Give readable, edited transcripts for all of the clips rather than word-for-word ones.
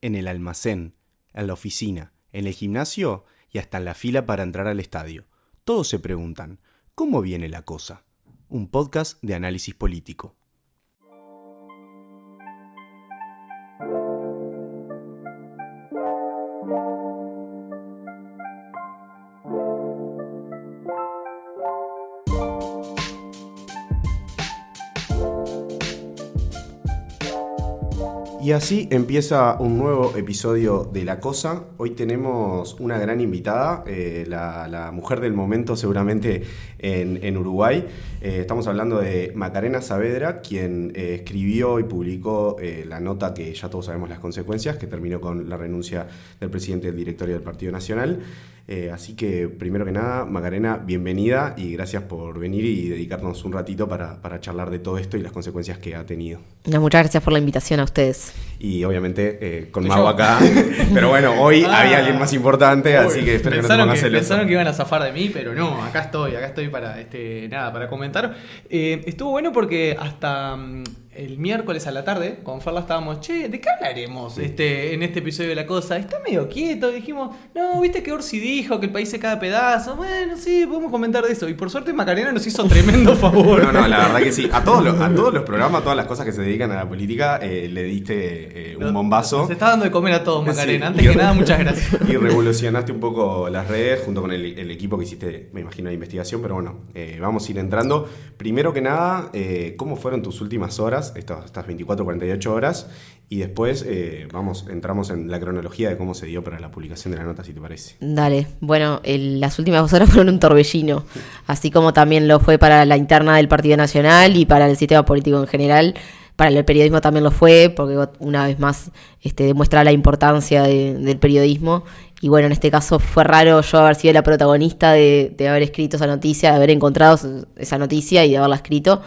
en el almacén, en la oficina, en el gimnasio y hasta en la fila para entrar al estadio. Todos se preguntan, ¿cómo viene la cosa? Un podcast de análisis político. Y así empieza un nuevo episodio de La Cosa. Hoy tenemos una gran invitada, la mujer del momento seguramente en Uruguay. Estamos hablando de Macarena Saavedra, quien escribió y publicó la nota que ya todos sabemos las consecuencias, que terminó con la renuncia del presidente del directorio del Partido Nacional. Así que, primero que nada, Macarena, bienvenida y gracias por venir y dedicarnos un ratito para charlar de todo esto y las consecuencias que ha tenido. No, muchas gracias por la invitación a ustedes. Y obviamente con Mau acá, pero bueno, hoy había alguien más importante, así que espero que no te pongas celoso. Pensaron que iban a zafar de mí, pero no, acá estoy para comentar. Estuvo bueno porque hasta el miércoles a la tarde, con Farla estábamos, ¿de qué hablaremos en este episodio de La Cosa? Está medio quieto, dijimos, no, viste que Orsi dijo que el país se cae a pedazos, bueno, sí, podemos comentar de eso. Y por suerte Macarena nos hizo tremendo favor. No, la verdad que sí, a todos los programas, a todas las cosas que se dedican a la política, le diste un bombazo. Se está dando de comer a todos, Macarena, sí, antes que nada, muchas gracias. Y revolucionaste un poco las redes junto con el equipo que hiciste, me imagino, de investigación, pero bueno, vamos a ir entrando. Primero que nada, ¿cómo fueron tus últimas horas? Estas 24, 48 horas, y después entramos en la cronología de cómo se dio para la publicación de la nota, si te parece. Dale, bueno, las últimas 2 horas fueron un torbellino, así como también lo fue para la interna del Partido Nacional y para el sistema político en general. Para el periodismo también lo fue, porque una vez más demuestra la importancia del periodismo. Y bueno, en este caso fue raro yo haber sido la protagonista de haber escrito esa noticia, de haber encontrado esa noticia y de haberla escrito.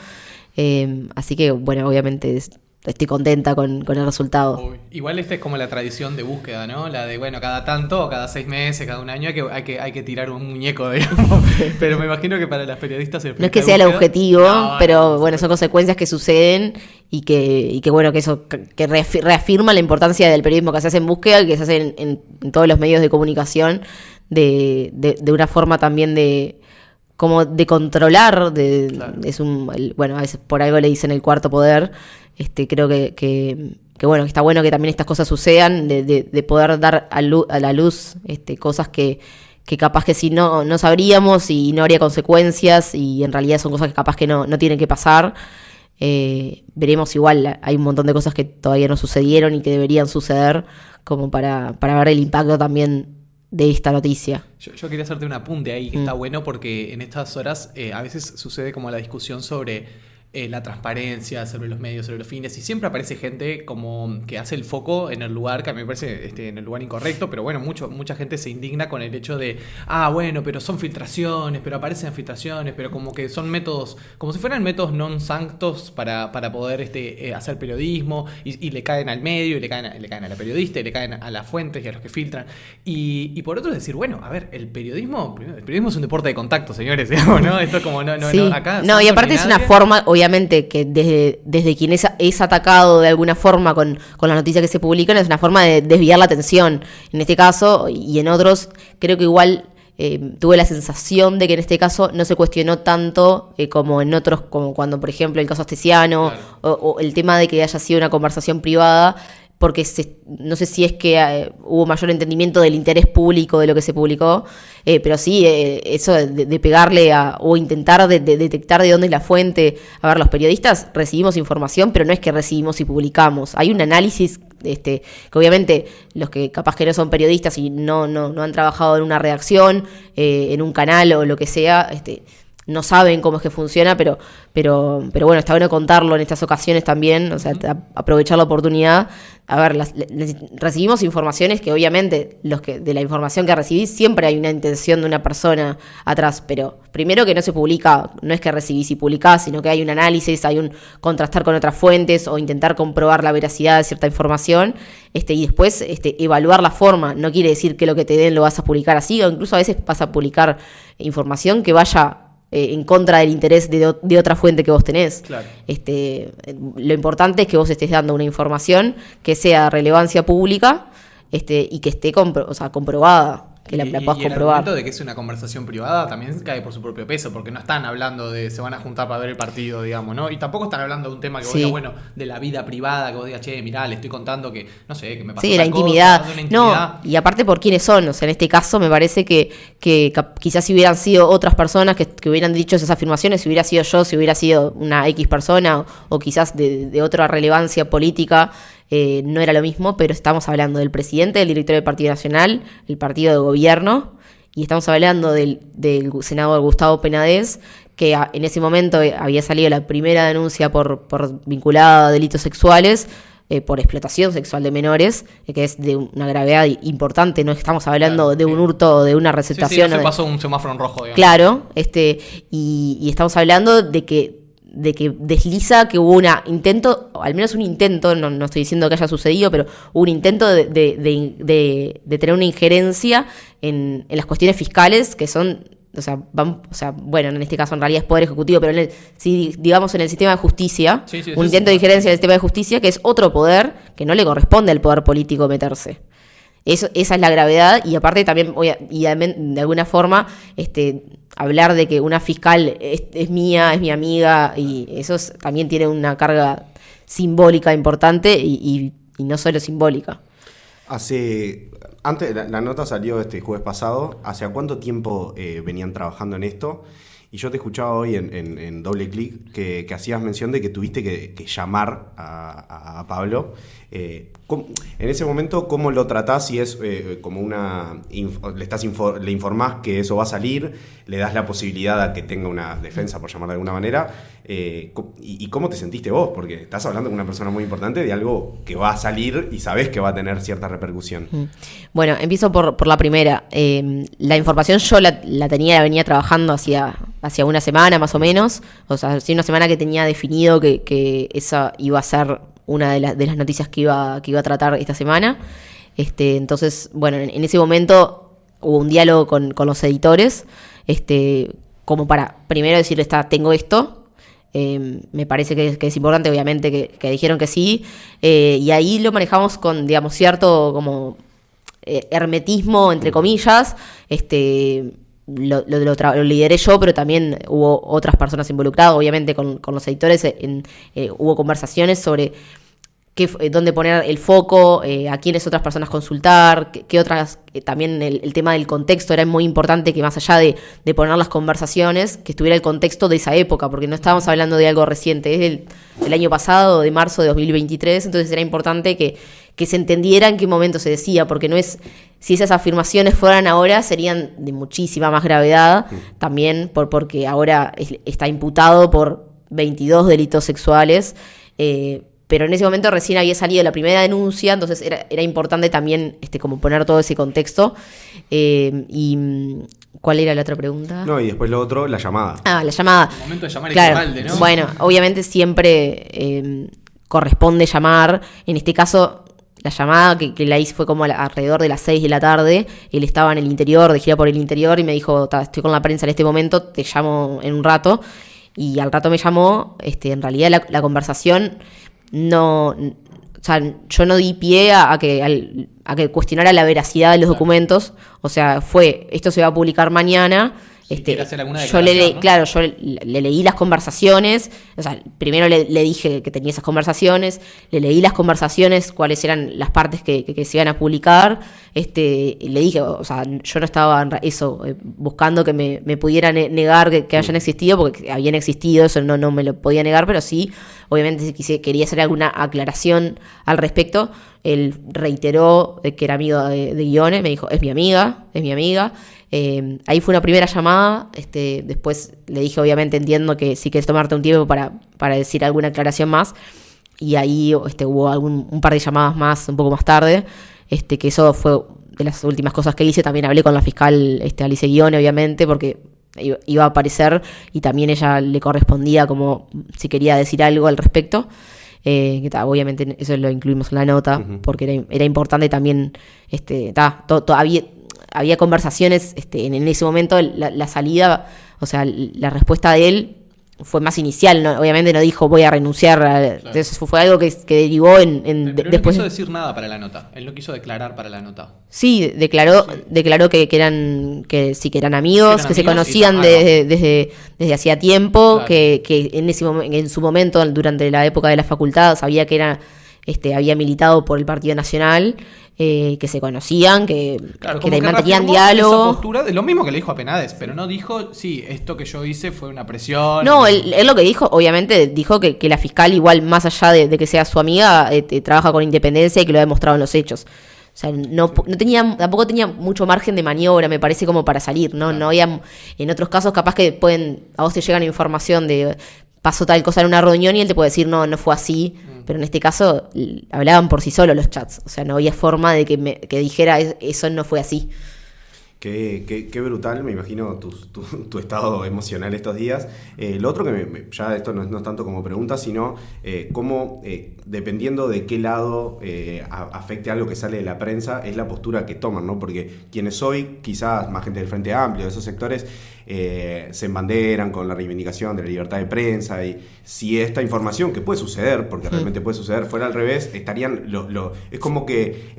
Así que, bueno, obviamente estoy contenta con el resultado. Uy, igual es como la tradición de búsqueda, ¿no? La de, bueno, cada tanto, cada 6 meses, cada un año hay que tirar un muñeco, digamos. Pero me imagino que para las periodistas... No es que sea el objetivo, pero bueno, son consecuencias que suceden y que bueno, que eso que reafirma la importancia del periodismo que se hace en búsqueda y que se hace en todos los medios de comunicación de una forma también como de controlar, claro. Bueno, a veces por algo le dicen el cuarto poder. Creo que bueno, está bueno que también estas cosas sucedan, de poder dar a la luz cosas que capaz que si no sabríamos y no habría consecuencias, y en realidad son cosas que capaz que no tienen que pasar. Veremos, igual hay un montón de cosas que todavía no sucedieron y que deberían suceder, como para ver el impacto también de esta noticia. Yo quería hacerte un apunte ahí, que está bueno porque en estas horas a veces sucede como la discusión sobre la transparencia, sobre los medios, sobre los fines, y siempre aparece gente como que hace el foco en el lugar, que a mí me parece en el lugar incorrecto, pero bueno, mucha gente se indigna con el hecho de, bueno, pero son filtraciones, pero aparecen filtraciones, pero como que son métodos, como si fueran métodos non sanctos para poder hacer periodismo, y le caen al medio, y le caen a la periodista, y le caen a las fuentes y a los que filtran, y por otro decir, bueno, a ver, el periodismo es un deporte de contacto, señores, digamos, ¿no? Esto como sí. Acá... No, y aparte es una forma, obviamente, que desde quien es atacado de alguna forma con la noticia que se publican, es una forma de desviar la atención. En este caso y en otros, creo que igual tuve la sensación de que en este caso no se cuestionó tanto como en otros, como cuando, por ejemplo, el caso Astesiano, claro. o el tema de que haya sido una conversación privada, porque no sé si es que hubo mayor entendimiento del interés público de lo que se publicó, pero sí, eso de pegarle o intentar de detectar de dónde es la fuente. A ver, los periodistas recibimos información, pero no es que recibimos y publicamos. Hay un análisis que obviamente los que capaz que no son periodistas y no han trabajado en una redacción, en un canal o lo que sea, no saben cómo es que funciona, pero bueno, está bueno contarlo en estas ocasiones también, o sea, aprovechar la oportunidad. A ver, recibimos informaciones que obviamente de la información que recibís siempre hay una intención de una persona atrás, pero primero que no se publica, no es que recibís y publicás, sino que hay un análisis, hay un contrastar con otras fuentes o intentar comprobar la veracidad de cierta información, y después evaluar la forma. No quiere decir que lo que te den lo vas a publicar así, o incluso a veces vas a publicar información que vaya en contra del interés de otra fuente que vos tenés. Claro. Lo importante es que vos estés dando una información que sea de relevancia pública y que esté comprobada, que la puedas y el comprobar. argumento de que es una conversación privada también cae por su propio peso, porque no están hablando de se van a juntar para ver el partido, digamos, ¿no? Y tampoco están hablando de un tema que vos Sí. digas, bueno, de la vida privada, que vos digas, che, mirá, le estoy contando que, no sé, que me pasó Sí, la tal cosa, intimidad. de una intimidad. No, y aparte por quiénes son. O sea, en este caso me parece que quizás si hubieran sido otras personas que hubieran dicho esas afirmaciones, si hubiera sido yo, si hubiera sido una X persona o quizás de otra relevancia política, no era lo mismo, pero estamos hablando del presidente, del director del Partido Nacional, el partido de gobierno, y estamos hablando del senador Gustavo Penades, que en ese momento había salido la primera denuncia por vinculada a delitos sexuales, por explotación sexual de menores, que es de una gravedad importante. No estamos hablando Claro, de un hurto, de una receptación. Sí, no se pasó un semáforo en rojo, digamos. Claro, y estamos hablando de que desliza que hubo un intento, o al menos un intento, no estoy diciendo que haya sucedido, pero hubo un intento de tener una injerencia en las cuestiones fiscales que son, bueno, en este caso en realidad es Poder Ejecutivo, pero si digamos en el sistema de justicia, Sí, un intento de injerencia en el sistema de justicia que es otro poder que no le corresponde al poder político meterse. Esa es la gravedad, y aparte también, de alguna forma, hablar de que una fiscal es mía, es mi amiga, y eso también tiene una carga simbólica importante y no solo simbólica. Antes, la nota salió este jueves pasado. ¿Hace cuánto tiempo venían trabajando en esto? Y yo te escuchaba hoy en Doble Clic que hacías mención de que tuviste que llamar a Pablo. En ese momento, ¿cómo lo tratás? Si es como le informás que eso va a salir, le das la posibilidad a que tenga una defensa, por llamarla de alguna manera, y cómo te sentiste vos, porque estás hablando con una persona muy importante de algo que va a salir y sabés que va a tener cierta repercusión. Bueno, empiezo por la primera. La información yo la venía trabajando hacia una semana más o menos, o sea, sí, una semana que tenía definido que esa iba a ser una de las noticias que iba a tratar esta semana. Entonces, bueno, en ese momento hubo un diálogo con los editores, como para primero decirles, tengo esto. Me parece que es importante, obviamente, que dijeron que sí, y ahí lo manejamos con, digamos, cierto como hermetismo, entre comillas. Lo lideré yo, pero también hubo otras personas involucradas, obviamente con los editores. Hubo conversaciones sobre dónde poner el foco, a quiénes otras personas consultar, qué otras. También el tema del contexto era muy importante, que más allá de poner las conversaciones, que estuviera el contexto de esa época, porque no estábamos hablando de algo reciente, es del año pasado, de marzo de 2023, entonces era importante que se entendiera en qué momento se decía, porque no es, si esas afirmaciones fueran ahora, serían de muchísima más gravedad, también porque ahora está imputado por 22 delitos sexuales, pero en ese momento recién había salido la primera denuncia, entonces era importante también como poner todo ese contexto. Y ¿cuál era la otra pregunta? No, y después lo otro, la llamada. La llamada. El momento de llamar Claro, es ¿no? Bueno, obviamente siempre corresponde llamar. En este caso, la llamada que la hice fue como alrededor de las 6 de la tarde. Él estaba en el interior, de gira por el interior, y me dijo, estoy con la prensa en este momento, te llamo en un rato. Y al rato me llamó. En realidad la conversación no, o sea, yo no di pie a que cuestionara la veracidad de los documentos. O sea, esto se va a publicar mañana. Quiere hacer alguna yo declaración, ¿no? Claro, yo le leí las conversaciones. O sea, primero le dije que tenía esas conversaciones, le leí las conversaciones, cuáles eran las partes que se iban a publicar. Le dije, o sea, yo no estaba buscando que me pudiera negar que hayan existido, porque habían existido, eso no me lo podía negar, pero sí, obviamente, si quería hacer alguna aclaración al respecto. Él reiteró que era amigo de Guione, me dijo, es mi amiga. Ahí fue una primera llamada. Después le dije, obviamente, entiendo que si quieres tomarte un tiempo para decir alguna aclaración más. Y ahí hubo un par de llamadas más un poco más tarde, que eso fue de las últimas cosas que hice. También hablé con la fiscal Alice Guione, obviamente, porque iba a aparecer y también ella le correspondía como si quería decir algo al respecto. Obviamente eso lo incluimos en la nota, porque era importante también, todavía había conversaciones en ese momento, la salida, o sea, la respuesta de él fue más inicial, ¿no? Obviamente no dijo voy a renunciar, entonces fue algo que derivó en pero después. Él no quiso decir nada para la nota, él no quiso declarar para la nota. Sí, declaró que eran amigos, que se conocían y desde hacía tiempo, claro. que en su momento, durante la época de la facultad, sabía que había militado por el Partido Nacional, que se conocían, que mantenían diálogo. Esa postura de lo mismo que le dijo a Penades, pero no dijo, sí, esto que yo hice fue una presión. No, él lo que dijo, obviamente, dijo que la fiscal, igual, más allá de que sea su amiga, trabaja con independencia y que lo ha demostrado en los hechos. O sea, tampoco tenía mucho margen de maniobra, me parece, como para salir, ¿no? Claro. No había, en otros casos, capaz que a vos te llegan información de pasó tal cosa en una reunión y él te puede decir, no fue así. Pero en este caso hablaban por sí solos los chats. O sea, no había forma de que dijera eso no fue así. Qué brutal, me imagino tu estado emocional estos días. Lo otro que ya esto no es tanto como pregunta, sino cómo, dependiendo de qué lado afecte algo que sale de la prensa, es la postura que toman, ¿no? Porque quienes hoy, quizás más gente del Frente Amplio, de esos sectores, se embanderan con la reivindicación de la libertad de prensa, y si esta información, que puede suceder, porque realmente puede suceder, fuera al revés, estarían es como que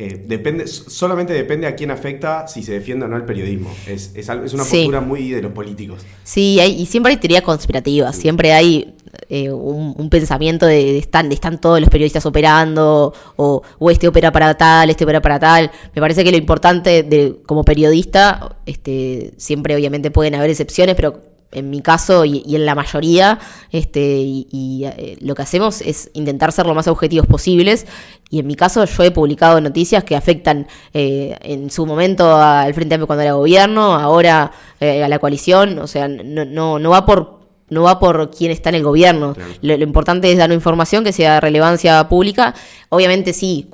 solamente depende a quién afecta si se defiende o no el periodismo. Es una postura muy de los políticos. Sí, y siempre hay teorías conspirativas, siempre hay un pensamiento de están todos los periodistas operando, o este opera para tal, este opera para tal. Me parece que lo importante como periodista, siempre obviamente pueden haber excepciones, pero en mi caso y en la mayoría, lo que hacemos es intentar ser lo más objetivos posibles. Y en mi caso yo he publicado noticias que afectan en su momento al Frente Amplio cuando era gobierno, ahora a la coalición. O sea, no va por quién está en el gobierno. Claro. Lo importante es dar una información que sea de relevancia pública. Obviamente sí,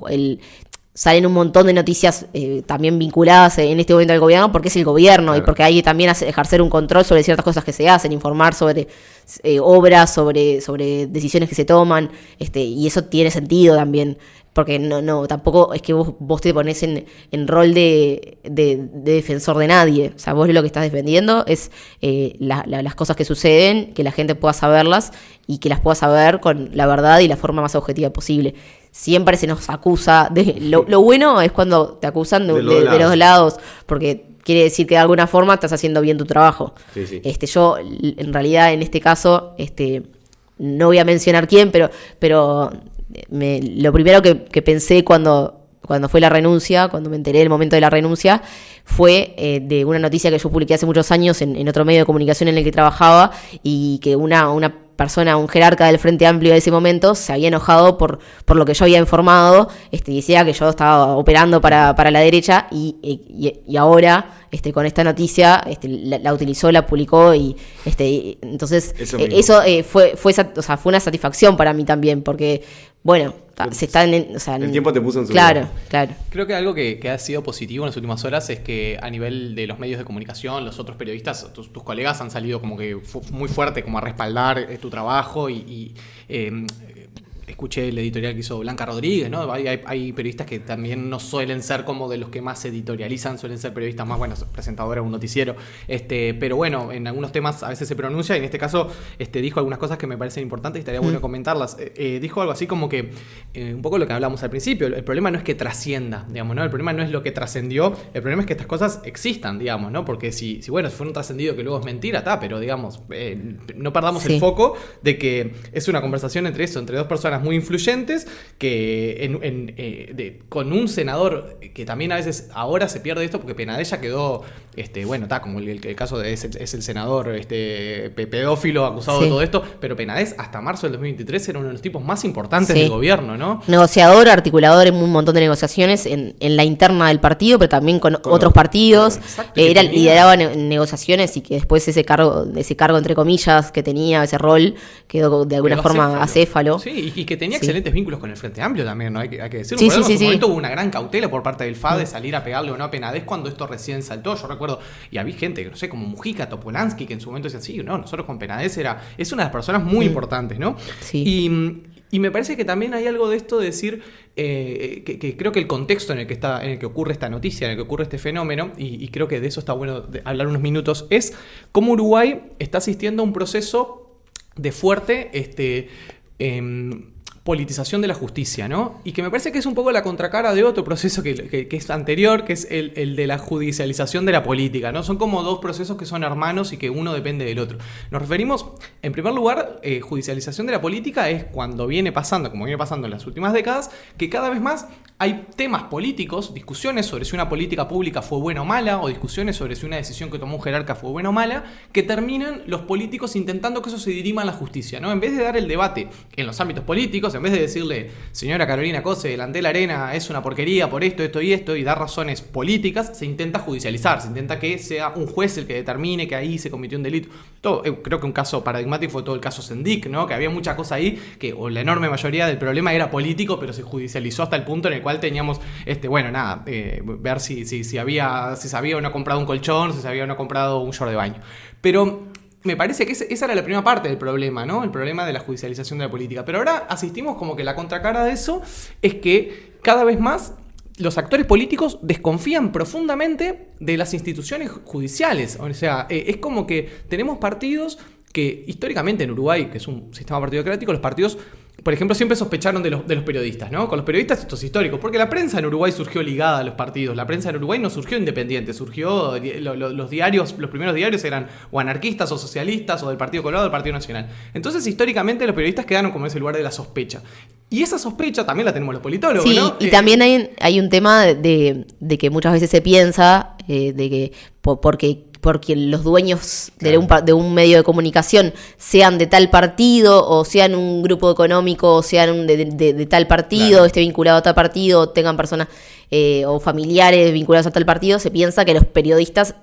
salen un montón de noticias también vinculadas en este momento al gobierno, porque es el gobierno, claro. Y porque hay que también ejercer un control sobre ciertas cosas que se hacen, informar sobre obras, sobre decisiones que se toman, y eso tiene sentido también, porque no tampoco es que vos te pones en rol de defensor de nadie. O sea, vos lo que estás defendiendo es las cosas que suceden, que la gente pueda saberlas y que las pueda saber con la verdad y la forma más objetiva posible. Siempre se nos acusa lo bueno es cuando te acusan de los dos lados, porque quiere decir que de alguna forma estás haciendo bien tu trabajo. Sí. Yo, en realidad, en este caso, no voy a mencionar quién, pero lo primero que pensé cuando fue la renuncia, cuando me enteré del momento de la renuncia, fue de una noticia que yo publiqué hace muchos años en otro medio de comunicación en el que trabajaba, y que una persona, un jerarca del Frente Amplio de ese momento, se había enojado por lo que yo había informado, decía que yo estaba operando para la derecha, y ahora con esta noticia la utilizó, la publicó, y entonces eso fue una satisfacción para mí también, porque bueno, se está el tiempo te puso en su lugar. Claro. Creo que algo que ha sido positivo en las últimas horas es que a nivel de los medios de comunicación, los otros periodistas, tus colegas han salido como que muy fuerte como a respaldar tu trabajo, y escuché el editorial que hizo Blanca Rodríguez, ¿no? Hay periodistas que también no suelen ser como de los que más editorializan, suelen ser periodistas más, presentadores de un noticiero, pero bueno, en algunos temas a veces se pronuncia, y en este caso dijo algunas cosas que me parecen importantes y estaría bueno comentarlas. Dijo algo así como que, un poco lo que hablamos al principio, el problema no es que trascienda, digamos, ¿no? El problema no es lo que trascendió, el problema es que estas cosas existan, digamos, ¿no? Porque si fue un trascendido que luego es mentira, pero digamos, no perdamos el foco de que es una conversación entre dos personas muy influyentes, que con un senador que también a veces ahora se pierde esto, porque Penades ya quedó, como el caso es el senador pedófilo acusado de todo esto, pero Penades hasta marzo del 2023 era uno de los tipos más importantes del gobierno, ¿no? Negociador, articulador en un montón de negociaciones en la interna del partido, pero también con otros partidos. Lideraba negociaciones, y que después ese cargo entre comillas que tenía, ese rol, quedó de alguna forma acéfalo. Sí, y que tenía excelentes vínculos con el Frente Amplio también, ¿no? Hay que decirlo. Sí, en su momento hubo una gran cautela por parte del FA de salir a pegarle o no a Penades cuando esto recién saltó. Yo recuerdo, y había gente, no sé, como Mujica, Topolansky, que en su momento decían, sí, no, nosotros con Penades es una de las personas muy importantes, ¿no? Sí. Y me parece que también hay algo de esto de decir que creo que el contexto en el que ocurre esta noticia, en el que ocurre este fenómeno, y creo que de eso está bueno hablar unos minutos, es cómo Uruguay está asistiendo a un proceso de fuerte politización de la justicia, ¿no? Y que me parece que es un poco la contracara de otro proceso que es anterior, que es el de la judicialización de la política, ¿no? Son como dos procesos que son hermanos y que uno depende del otro. Nos referimos, en primer lugar, judicialización de la política es cuando viene pasando, como viene pasando en las últimas décadas, que cada vez más hay temas políticos, discusiones sobre si una política pública fue buena o mala, o discusiones sobre si una decisión que tomó un jerarca fue buena o mala, que terminan los políticos intentando que eso se dirima a la justicia, ¿no? En vez de dar el debate en los ámbitos políticos, en vez de decirle, señora Carolina Cose, delante de la arena es una porquería por esto, esto y esto, y dar razones políticas, se intenta judicializar, se intenta que sea un juez el que determine que ahí se cometió un delito. Creo que un caso paradigmático fue todo el caso Sendik, ¿no? Que había mucha cosa ahí, o la enorme mayoría del problema era político, pero se judicializó hasta el punto en el cual teníamos, ver si se había o no comprado un colchón, si se había o no comprado un short de baño. Pero me parece que esa era la primera parte del problema, ¿no? El problema de la judicialización de la política. Pero ahora asistimos como que la contracara de eso es que cada vez más los actores políticos desconfían profundamente de las instituciones judiciales. O sea, es como que tenemos partidos que históricamente en Uruguay, que es un sistema partidocrático, los partidos, por ejemplo, siempre sospecharon de los periodistas, ¿no? Con los periodistas esto es histórico, porque la prensa en Uruguay surgió ligada a los partidos. La prensa en Uruguay no surgió independiente, surgió, los diarios, los primeros diarios eran o anarquistas o socialistas o del Partido Colorado o del Partido Nacional. Entonces, históricamente, los periodistas quedaron como ese lugar de la sospecha. Y esa sospecha también la tenemos los politólogos, sí, ¿no? Y también hay un tema de que muchas veces se piensa de que porque los dueños de un medio de comunicación sean de tal partido o sean un grupo económico o sean de tal partido, claro, esté vinculado a tal partido, o tengan personas o familiares vinculados a tal partido, se piensa que los periodistas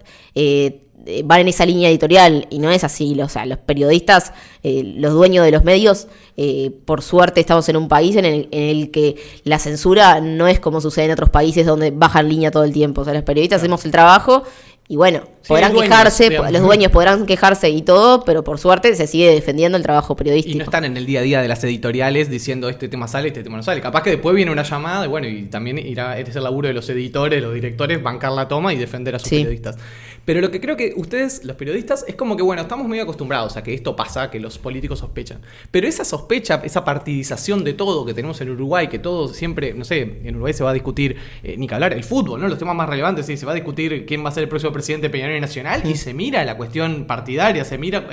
van en esa línea editorial, y no es así. O sea, los periodistas, los dueños de los medios, por suerte estamos en un país en el que la censura no es como sucede en otros países donde bajan línea todo el tiempo. O sea, los periodistas hacemos el trabajo y bueno, podrán quejarse, los dueños podrán quejarse y todo, pero por suerte se sigue defendiendo el trabajo periodístico. Y no están en el día a día de las editoriales diciendo este tema sale, este tema no sale. Capaz que después viene una llamada y bueno, y también es el laburo de los editores, los directores, bancar la toma y defender a sus periodistas. Pero lo que creo que ustedes, los periodistas, es como que bueno, estamos medio acostumbrados a que esto pasa, que los políticos sospechan. Pero esa sospecha, esa partidización de todo que tenemos en Uruguay, que todo siempre, no sé, en Uruguay se va a discutir, ni que hablar, el fútbol, ¿no? Los temas más relevantes, sí, se va a discutir quién va a ser el próximo presidente de Peñarol y Nacional, y se mira la cuestión partidaria, se mira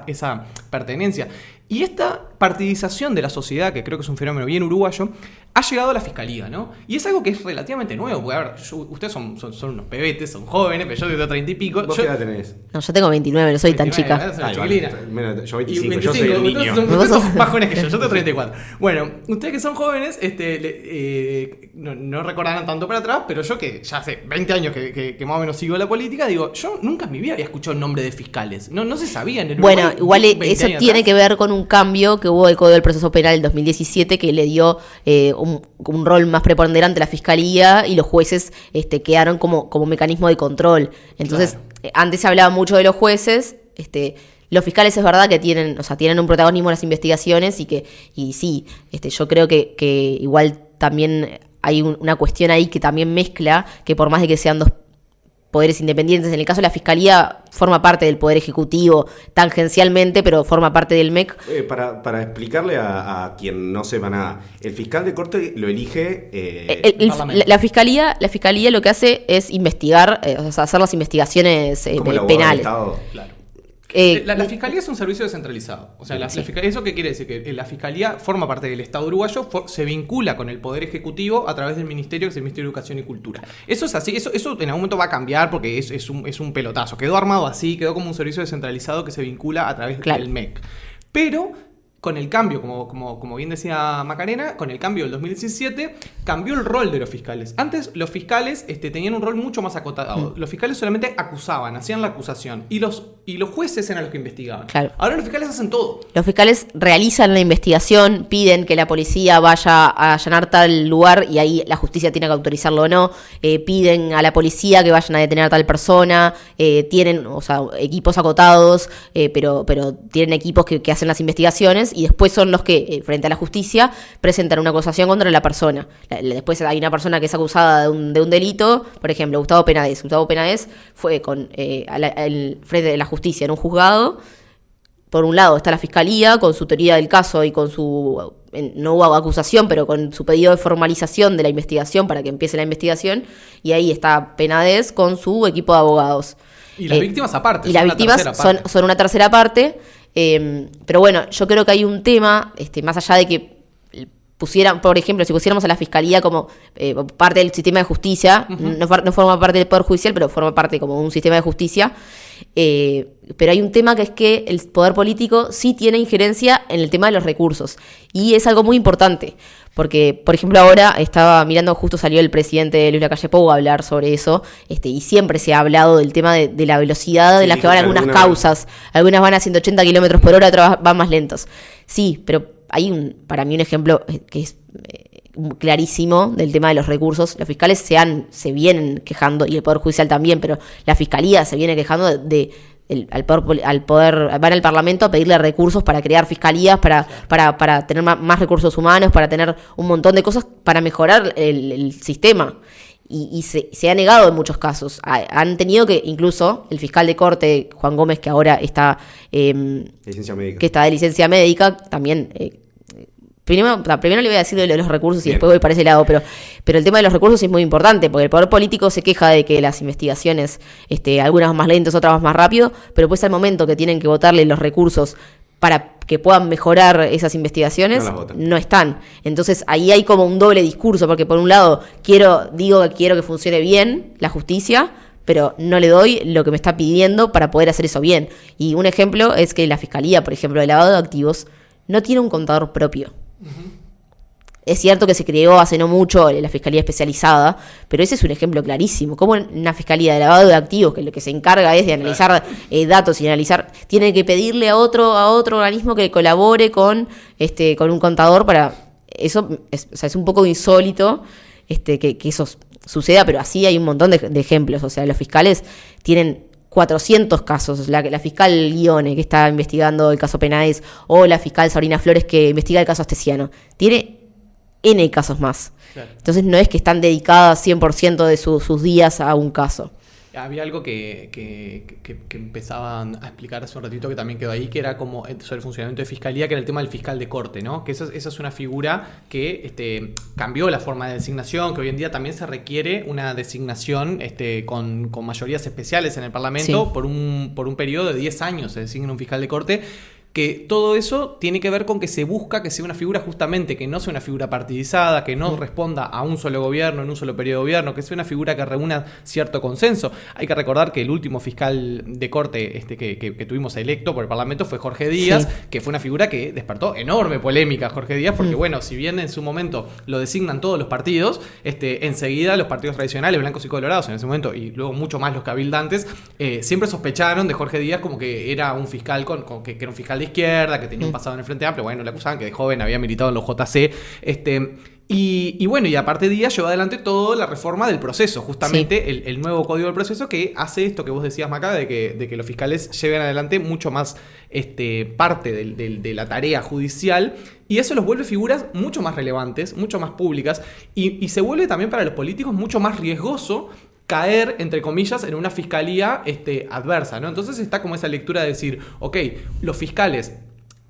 esa pertenencia. Y esta partidización de la sociedad, que creo que es un fenómeno bien uruguayo, ha llegado a la fiscalía, ¿no? Y es algo que es relativamente nuevo, porque a ver, ustedes son unos pebetes, son jóvenes, pero yo tengo 30 y pico. ¿Vos qué edad tenés? No, yo tengo 29, no soy 29, tan chica. Yo 25, yo soy el niño. Ustedes son más jóvenes que yo tengo 34. Bueno, ustedes que son jóvenes, no recordarán tanto para atrás, pero yo que ya hace 20 años que más o menos sigo la política, digo, yo nunca en mi vida había escuchado el nombre de fiscales. No se sabía en el Uruguay. Bueno, igual eso tiene que ver con un cambio que hubo del Código del Proceso Penal del 2017 que le dio un rol más preponderante a la fiscalía, y los jueces quedaron como mecanismo de control. Entonces, antes se hablaba mucho de los jueces, los fiscales es verdad que tienen un protagonismo en las investigaciones y sí, yo creo que igual también hay una cuestión ahí que también mezcla, que por más de que sean dos poderes independientes, en el caso de la Fiscalía forma parte del Poder Ejecutivo tangencialmente, pero forma parte del MEC. Para explicarle a quien no sepa nada, el fiscal de corte lo elige la fiscalía lo que hace es investigar, hacer las investigaciones penales. Claro. La Fiscalía es un servicio descentralizado. O sea, ¿eso qué quiere decir? Que la Fiscalía forma parte del Estado uruguayo, se vincula con el Poder Ejecutivo a través del Ministerio, que es el Ministerio de Educación y Cultura. Eso es así, eso en algún momento va a cambiar porque es un pelotazo. Quedó armado así, quedó como un servicio descentralizado que se vincula a través del MEC. Pero con el cambio, como bien decía Macarena, con el cambio del 2017, cambió el rol de los fiscales. Antes los fiscales tenían un rol mucho más acotado. Los fiscales solamente acusaban, hacían la acusación. Y los y los jueces eran los que investigaban. Claro. Ahora los fiscales hacen todo. Los fiscales realizan la investigación, piden que la policía vaya a allanar tal lugar y ahí la justicia tiene que autorizarlo o no, piden a la policía que vayan a detener a tal persona, tienen, o sea, equipos acotados, pero tienen equipos que hacen las investigaciones y después son los que, frente a la justicia, presentan una acusación contra la persona. Después hay una persona que es acusada de un delito, por ejemplo, Gustavo Penades. Gustavo Penades fue al frente de la justicia en un juzgado. Por un lado está la fiscalía con su teoría del caso y con su, no hubo acusación, pero con su pedido de formalización de la investigación para que empiece la investigación, y ahí está Penades con su equipo de abogados. Y las víctimas aparte. Y las víctimas son una tercera parte. Pero bueno, yo creo que hay un tema, más allá de que pusieran, por ejemplo, si pusiéramos a la fiscalía como parte del sistema de justicia, no forma parte del Poder Judicial, pero forma parte como un sistema de justicia, pero hay un tema que es que el poder político sí tiene injerencia en el tema de los recursos, y es algo muy importante, porque, por ejemplo, ahora estaba mirando, justo salió el presidente Luis Lacalle Pou a hablar sobre eso, y siempre se ha hablado del tema de la velocidad de las que van algunas causas, algunas van a 180 kilómetros por hora, otras van más lentos. Sí, pero hay para mí un ejemplo que es clarísimo del tema de los recursos. Los fiscales se vienen quejando, y el Poder Judicial también, pero la Fiscalía se viene quejando al poder, van al Parlamento a pedirle recursos para crear fiscalías, para tener más recursos humanos, para tener un montón de cosas para mejorar el sistema. Y se ha negado en muchos casos. Han tenido que, incluso, el fiscal de corte, Juan Gómez, que ahora está licencia médica. Que está de licencia médica, también. Primero le voy a decir de los recursos y después voy para ese lado, pero el tema de los recursos es muy importante, porque el poder político se queja de que las investigaciones, algunas más lentas, otras más rápido, pero pues al momento que tienen que votarle los recursos para que puedan mejorar esas investigaciones, no están. Entonces ahí hay como un doble discurso, porque por un lado digo que quiero que funcione bien la justicia, pero no le doy lo que me está pidiendo para poder hacer eso bien. Y un ejemplo es que la Fiscalía, por ejemplo, de lavado de activos, no tiene un contador propio. Es cierto que se creó hace no mucho la Fiscalía Especializada, pero ese es un ejemplo clarísimo. Como una Fiscalía de lavado de activos, que lo que se encarga es de analizar datos y analizar, tiene que pedirle a otro organismo que colabore con un contador para... Eso es un poco insólito que eso suceda, pero así hay un montón de ejemplos. O sea, los fiscales tienen 400 casos, la fiscal Guione, que está investigando el caso Penades, o la fiscal Sabrina Flores, que investiga el caso Astesiano. Tiene N casos más. Claro. Entonces no es que están dedicadas 100% de sus días a un caso. Había algo que empezaban a explicar hace un ratito, que también quedó ahí, que era como sobre el funcionamiento de fiscalía, que era el tema del fiscal de corte, ¿no? Que esa es una figura que cambió la forma de designación, que hoy en día también se requiere una designación con mayorías especiales en el Parlamento. Sí. Por un periodo de 10 años se designa un fiscal de corte. Que todo eso tiene que ver con que se busca que sea una figura, justamente, que no sea una figura partidizada, que no responda a un solo gobierno, en un solo periodo de gobierno, que sea una figura que reúna cierto consenso. Hay que recordar que el último fiscal de corte que tuvimos electo por el Parlamento fue Jorge Díaz, que fue una figura que despertó enorme polémica, Jorge Díaz, porque bueno, si bien en su momento lo designan todos los partidos, enseguida los partidos tradicionales, blancos y colorados en ese momento, y luego mucho más los cabildantes, siempre sospecharon de Jorge Díaz como que era un fiscal que era un fiscal de izquierda, que tenía un pasado en el Frente Amplio. Bueno, le acusaban que de joven había militado en los JC. Y bueno, y aparte Díaz llevó adelante toda la reforma del proceso, justamente el nuevo código del proceso, que hace esto que vos decías, Maca, de que los fiscales lleven adelante mucho más parte de la tarea judicial, y eso los vuelve figuras mucho más relevantes, mucho más públicas, y se vuelve también para los políticos mucho más riesgoso caer, entre comillas, en una fiscalía adversa, ¿no? Entonces está como esa lectura de decir, ok, los fiscales,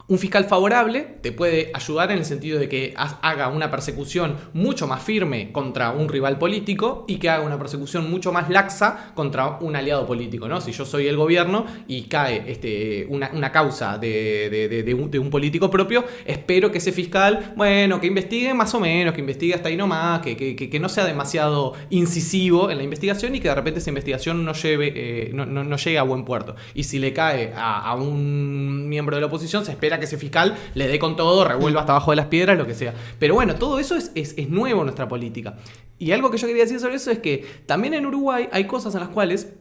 un fiscal favorable te puede ayudar en el sentido de que haga una persecución mucho más firme contra un rival político y que haga una persecución mucho más laxa contra un aliado político, ¿no? Si yo soy el gobierno y cae una causa de un político propio, espero que ese fiscal, bueno, que investigue más o menos, que investigue hasta ahí nomás, que no sea demasiado incisivo en la investigación y que de repente esa investigación no llegue a buen puerto. Y si le cae a un miembro de la oposición, se espera que ese fiscal le dé con todo, revuelva hasta abajo de las piedras, lo que sea. Pero bueno, todo eso es nuevo en nuestra política. Y algo que yo quería decir sobre eso es que también en Uruguay hay cosas en las cuales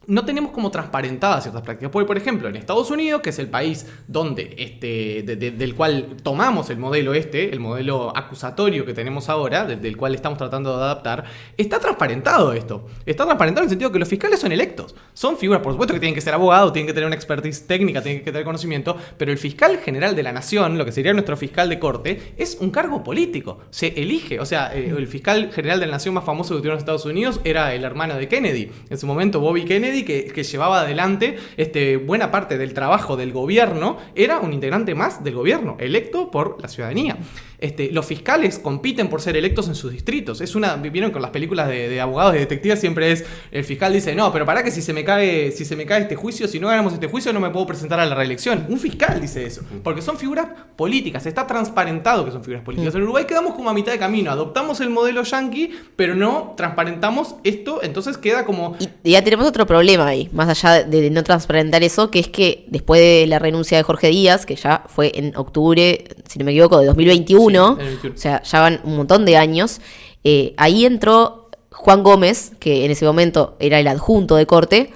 no tenemos como transparentadas ciertas prácticas. Porque, por ejemplo, en Estados Unidos, que es el país donde del cual tomamos el modelo el modelo acusatorio que tenemos ahora, del cual estamos tratando de adaptar, está transparentado esto. Está transparentado en el sentido que los fiscales son electos. Son figuras, por supuesto que tienen que ser abogados, tienen que tener una expertise técnica, tienen que tener conocimiento, pero el fiscal general de la nación, lo que sería nuestro fiscal de corte, es un cargo político. Se elige, o sea, el fiscal general de la nación más famoso que tuvieron en Estados Unidos era el hermano de Kennedy. En su momento, Bobby Kennedy, que llevaba adelante buena parte del trabajo del gobierno, era un integrante más del gobierno, electo por la ciudadanía. Los fiscales compiten por ser electos en sus distritos. Vieron con las películas de abogados y detectives, siempre es, el fiscal dice, no, pero para que si se me cae este juicio, si no ganamos este juicio, no me puedo presentar a la reelección. Un fiscal dice eso, porque son figuras políticas, está transparentado que son figuras políticas. En Uruguay quedamos como a mitad de camino, adoptamos el modelo yanqui, pero no transparentamos esto, entonces queda como... Y ya tenemos otro problema ahí, más allá de no transparentar eso, que es que después de la renuncia de Jorge Díaz, que ya fue en octubre, si no me equivoco, de 2021, o sea, ya van un montón de años, ahí entró Juan Gómez, que en ese momento era el adjunto de corte,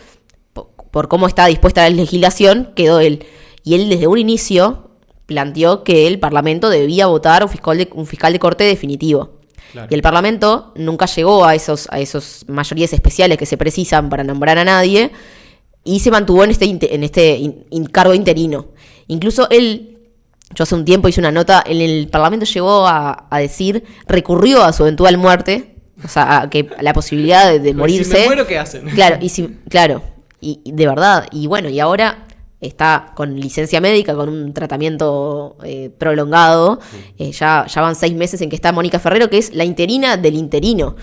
por cómo está dispuesta la legislación, quedó él. Y él desde un inicio planteó que el Parlamento debía votar un fiscal de corte definitivo. Claro. Y el Parlamento nunca llegó a esos mayorías especiales que se precisan para nombrar a nadie, y se mantuvo en este cargo interino. Incluso yo hace un tiempo hice una nota, en el Parlamento llegó a decir, recurrió a su eventual muerte, o sea, a la posibilidad de morirse. Si me muero, ¿qué hacen? Claro, y de verdad, y bueno, y ahora está con licencia médica, con un tratamiento prolongado. Ya van 6 meses en que está Mónica Ferrero, que es la interina del interino.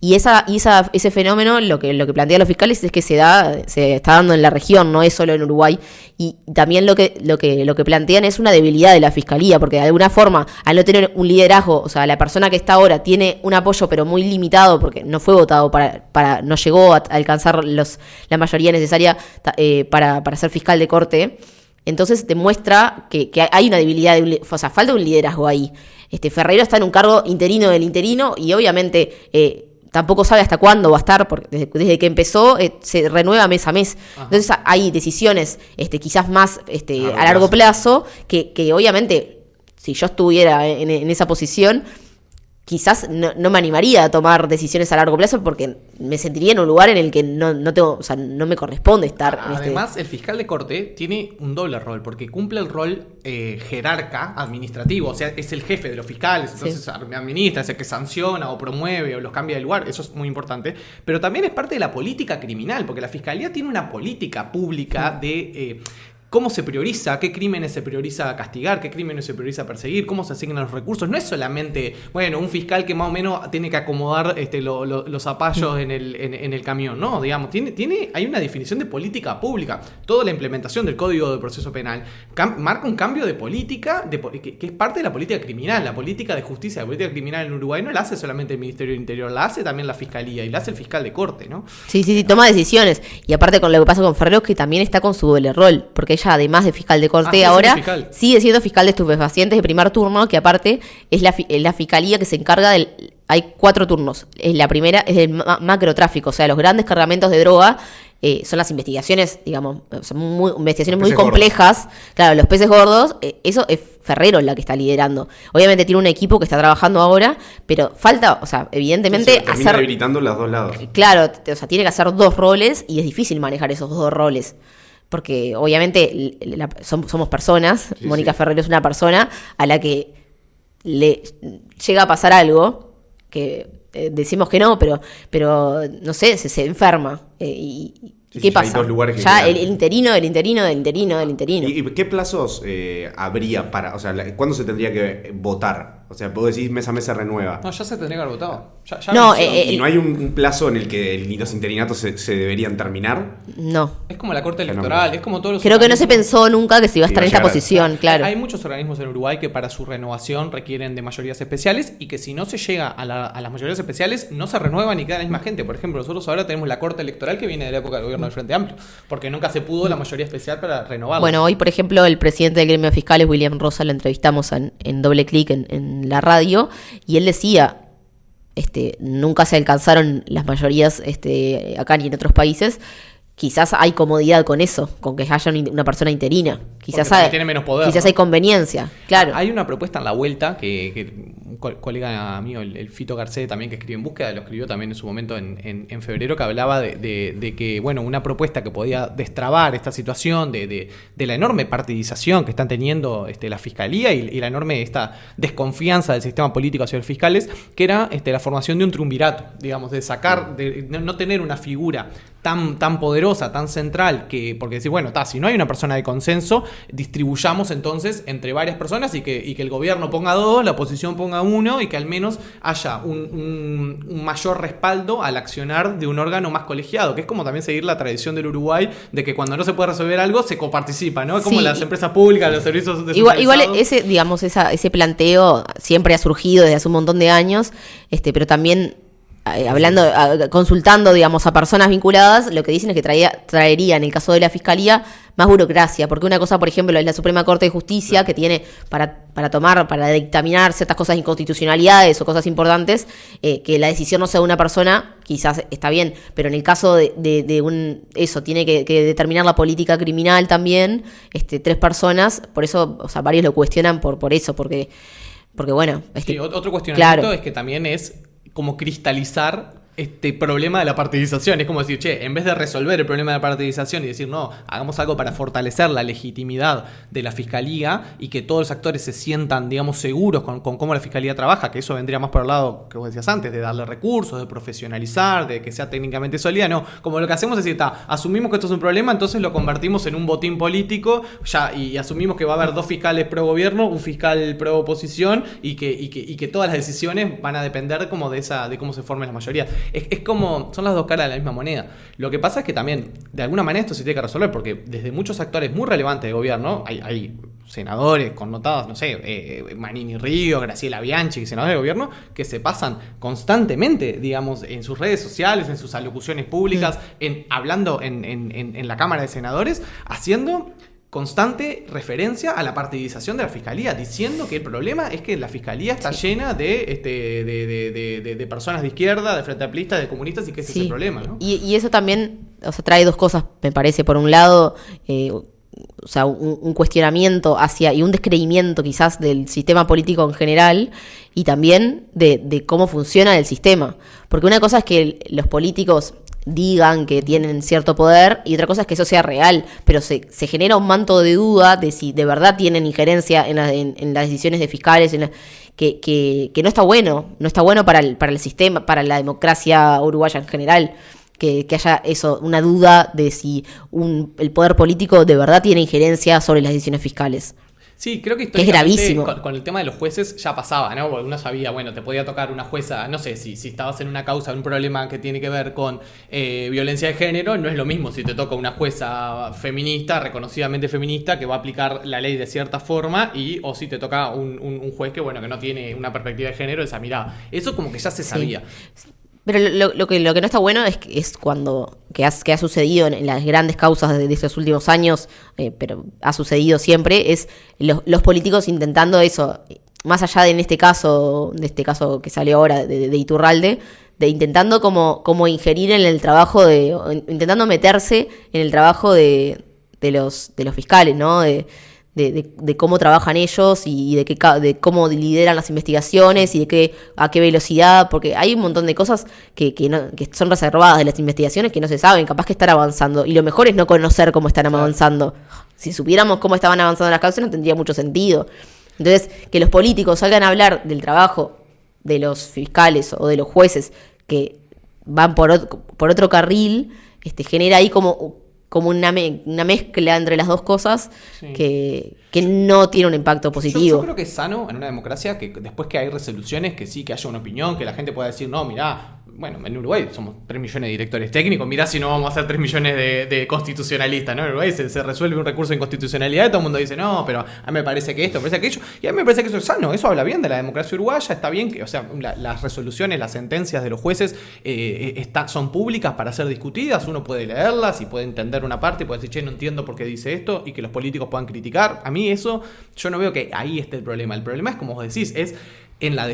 Y ese fenómeno, lo que plantean los fiscales es que se está dando en la región, no es solo en Uruguay. Y también lo que plantean es una debilidad de la fiscalía, porque de alguna forma, al no tener un liderazgo, o sea, la persona que está ahora tiene un apoyo, pero muy limitado, porque no fue votado no llegó a alcanzar la mayoría necesaria para ser fiscal de corte. Entonces demuestra que hay una debilidad, o sea, falta un liderazgo ahí. Ferreiro está en un cargo interino del interino, y obviamente tampoco sabe hasta cuándo va a estar, porque desde que empezó se renueva mes a mes. Ajá. Entonces hay decisiones quizás más a largo plazo que obviamente, si yo estuviera en esa posición, quizás no me animaría a tomar decisiones a largo plazo, porque me sentiría en un lugar en el que no tengo, o sea, no me corresponde estar. Además, el fiscal de corte tiene un doble rol, porque cumple el rol jerarca administrativo, o sea, es el jefe de los fiscales, entonces administra, es el que sanciona o promueve o los cambia de lugar, eso es muy importante, pero también es parte de la política criminal, porque la fiscalía tiene una política pública de... cómo se prioriza, qué crímenes se prioriza castigar, qué crímenes se prioriza perseguir, cómo se asignan los recursos. No es solamente, un fiscal que más o menos tiene que acomodar los zapallos en el camión, no, digamos, hay una definición de política pública. Toda la implementación del Código de Proceso Penal marca un cambio de política que es parte de la política criminal. La política de justicia, la política criminal en Uruguay no la hace solamente el Ministerio del Interior, la hace también la Fiscalía y la hace el fiscal de corte, ¿no? Sí, toma decisiones. Y aparte con lo que pasa con Ferrero, que también está con su doble rol, porque ella, además de fiscal de corte, ahora sigue siendo fiscal de estupefacientes de primer turno, que aparte es la fiscalía que se encarga hay 4 turnos. La primera es el macrotráfico, o sea, los grandes cargamentos de droga. Son las investigaciones, digamos, son investigaciones muy complejas. Gordos. Claro, los peces gordos, eso es Ferrero la que está liderando. Obviamente tiene un equipo que está trabajando ahora, pero falta, o sea, evidentemente termina habilitando los dos lados. Claro, o sea, tiene que hacer 2 roles y es difícil manejar esos 2 roles. Porque obviamente somos personas. Sí, Mónica Ferrero es una persona a la que le llega a pasar algo, que decimos que no, pero no sé, se enferma. ¿Qué pasa? Hay 2 lugares que ya el interino del interino del interino del interino. ¿Y qué plazos habría para, o sea, cuándo se tendría que votar? O sea, puedo decir mes a mes se renueva. No, ya se tendría que haber votado. ¿Y no hay un plazo en el que los interinatos se deberían terminar? No. Es como la Corte Electoral, es como todos los Creo que no se pensó nunca que se iba a estar en esta posición, claro. Hay muchos organismos en Uruguay que para su renovación requieren de mayorías especiales, y que si no se llega a las mayorías especiales no se renuevan y queda la misma gente. Por ejemplo, nosotros ahora tenemos la Corte Electoral, que viene de la época del gobierno del Frente Amplio, porque nunca se pudo la mayoría especial para renovarla. Bueno, hoy por ejemplo el presidente del gremio de fiscales, William Rosa, lo entrevistamos en Doble Clic en la radio, y él decía, nunca se alcanzaron las mayorías acá ni en otros países, quizás hay comodidad con eso, con que haya una persona interina. Quizás tiene menos poder. Quizás ¿no? hay conveniencia, claro. Hay una propuesta en la vuelta que un colega mío, el Fito Garcés, también que escribe En Búsqueda, lo escribió también en su momento en febrero, que hablaba de que, bueno, una propuesta que podía destrabar esta situación de la enorme partidización que están teniendo la Fiscalía y la enorme esta desconfianza del sistema político hacia los fiscales, que era la formación de un triunvirato, digamos, de sacar, de no tener una figura tan poderosa, tan central, porque decir, bueno, si no hay una persona de consenso, distribuyamos entonces entre varias personas y que el gobierno ponga 2, la oposición ponga 1 y que al menos haya un mayor respaldo al accionar de un órgano más colegiado, que es como también seguir la tradición del Uruguay de que cuando no se puede resolver algo se coparticipa, ¿no? Como las empresas públicas, los servicios de igual ese planteo siempre ha surgido desde hace un montón de años, pero también consultando, digamos, a personas vinculadas, lo que dicen es que traería, en el caso de la Fiscalía, más burocracia, porque una cosa, por ejemplo, es la Suprema Corte de Justicia, que tiene para dictaminar ciertas cosas de inconstitucionalidades o cosas importantes, que la decisión no sea de una persona, quizás está bien, pero en el caso tiene que determinar la política criminal también, 3 personas, por eso, varios lo cuestionan por eso, porque bueno. Sí, otro cuestionamiento claro. Es que también es como cristalizar este problema de la partidización. Es como decir, en vez de resolver el problema de la partidización y decir, no, hagamos algo para fortalecer la legitimidad de la Fiscalía y que todos los actores se sientan, digamos, seguros con cómo la Fiscalía trabaja, que eso vendría más por el lado que vos decías antes, de darle recursos, de profesionalizar, de que sea técnicamente sólida. No, como lo que hacemos es decir, asumimos que esto es un problema, entonces lo convertimos en un botín político y asumimos que va a haber 2 fiscales pro gobierno, un fiscal pro oposición y que todas las decisiones van a depender como de cómo se forme la mayoría. Es como, son las 2 caras de la misma moneda. Lo que pasa es que también, de alguna manera, esto se tiene que resolver, porque desde muchos actores muy relevantes de gobierno, hay senadores connotados, no sé, Manini Río, Graciela Bianchi, senadores de gobierno, que se pasan constantemente, digamos, en sus redes sociales, en sus alocuciones públicas, hablando en la Cámara de Senadores, haciendo constante referencia a la partidización de la Fiscalía, diciendo que el problema es que la Fiscalía está llena de personas de izquierda, de frente amplista, de comunistas, y que ese es el problema, ¿no? Y eso también, trae 2 cosas, me parece. Por un lado, un cuestionamiento y un descreimiento quizás del sistema político en general, y también de cómo funciona el sistema. Porque una cosa es que los políticos digan que tienen cierto poder y otra cosa es que eso sea real, pero se genera un manto de duda de si de verdad tienen injerencia en las decisiones de fiscales, que no está bueno para el sistema, para la democracia uruguaya en general, que haya una duda de si el poder político de verdad tiene injerencia sobre las decisiones fiscales. Sí, creo que históricamente es gravísimo. Con el tema de los jueces ya pasaba, ¿no? Porque uno sabía, bueno, te podía tocar una jueza, no sé, si estabas en una causa, un problema que tiene que ver con violencia de género, no es lo mismo si te toca una jueza feminista, reconocidamente feminista, que va a aplicar la ley de cierta forma, o si te toca un juez que no tiene una perspectiva de género, esa mirada. Eso como que ya se sabía. Sí. Pero lo que no está bueno es cuando que ha sucedido en las grandes causas de estos últimos años, pero ha sucedido siempre, es los políticos intentando eso, más allá de este caso que salió ahora de Iturralde, de intentando como ingerir en el trabajo intentando meterse en el trabajo de los fiscales, ¿no? De cómo trabajan ellos y de cómo lideran las investigaciones y a qué velocidad, porque hay un montón de cosas que son reservadas de las investigaciones que no se saben, capaz que están avanzando, y lo mejor es no conocer cómo están avanzando. Si supiéramos cómo estaban avanzando las causas no tendría mucho sentido. Entonces, que los políticos salgan a hablar del trabajo de los fiscales o de los jueces que van por otro carril, genera ahí como una mezcla entre las 2 cosas, sí, que no tiene un impacto positivo. Yo creo que es sano en una democracia que después que hay resoluciones, que sí, que haya una opinión, que la gente pueda decir, no, mirá, en Uruguay somos 3 millones de directores técnicos, mirá si no vamos a ser 3 millones de constitucionalistas, ¿no? En Uruguay se resuelve un recurso de inconstitucionalidad y todo el mundo dice, no, pero a mí me parece que esto, me parece aquello, y a mí me parece que eso es sano, eso habla bien de la democracia uruguaya, está bien que, las resoluciones, las sentencias de los jueces son públicas para ser discutidas, uno puede leerlas y puede entender una parte y puede decir, no entiendo por qué dice esto, y que los políticos puedan criticar. A mí eso, yo no veo que ahí esté el problema. El problema es, como vos decís, es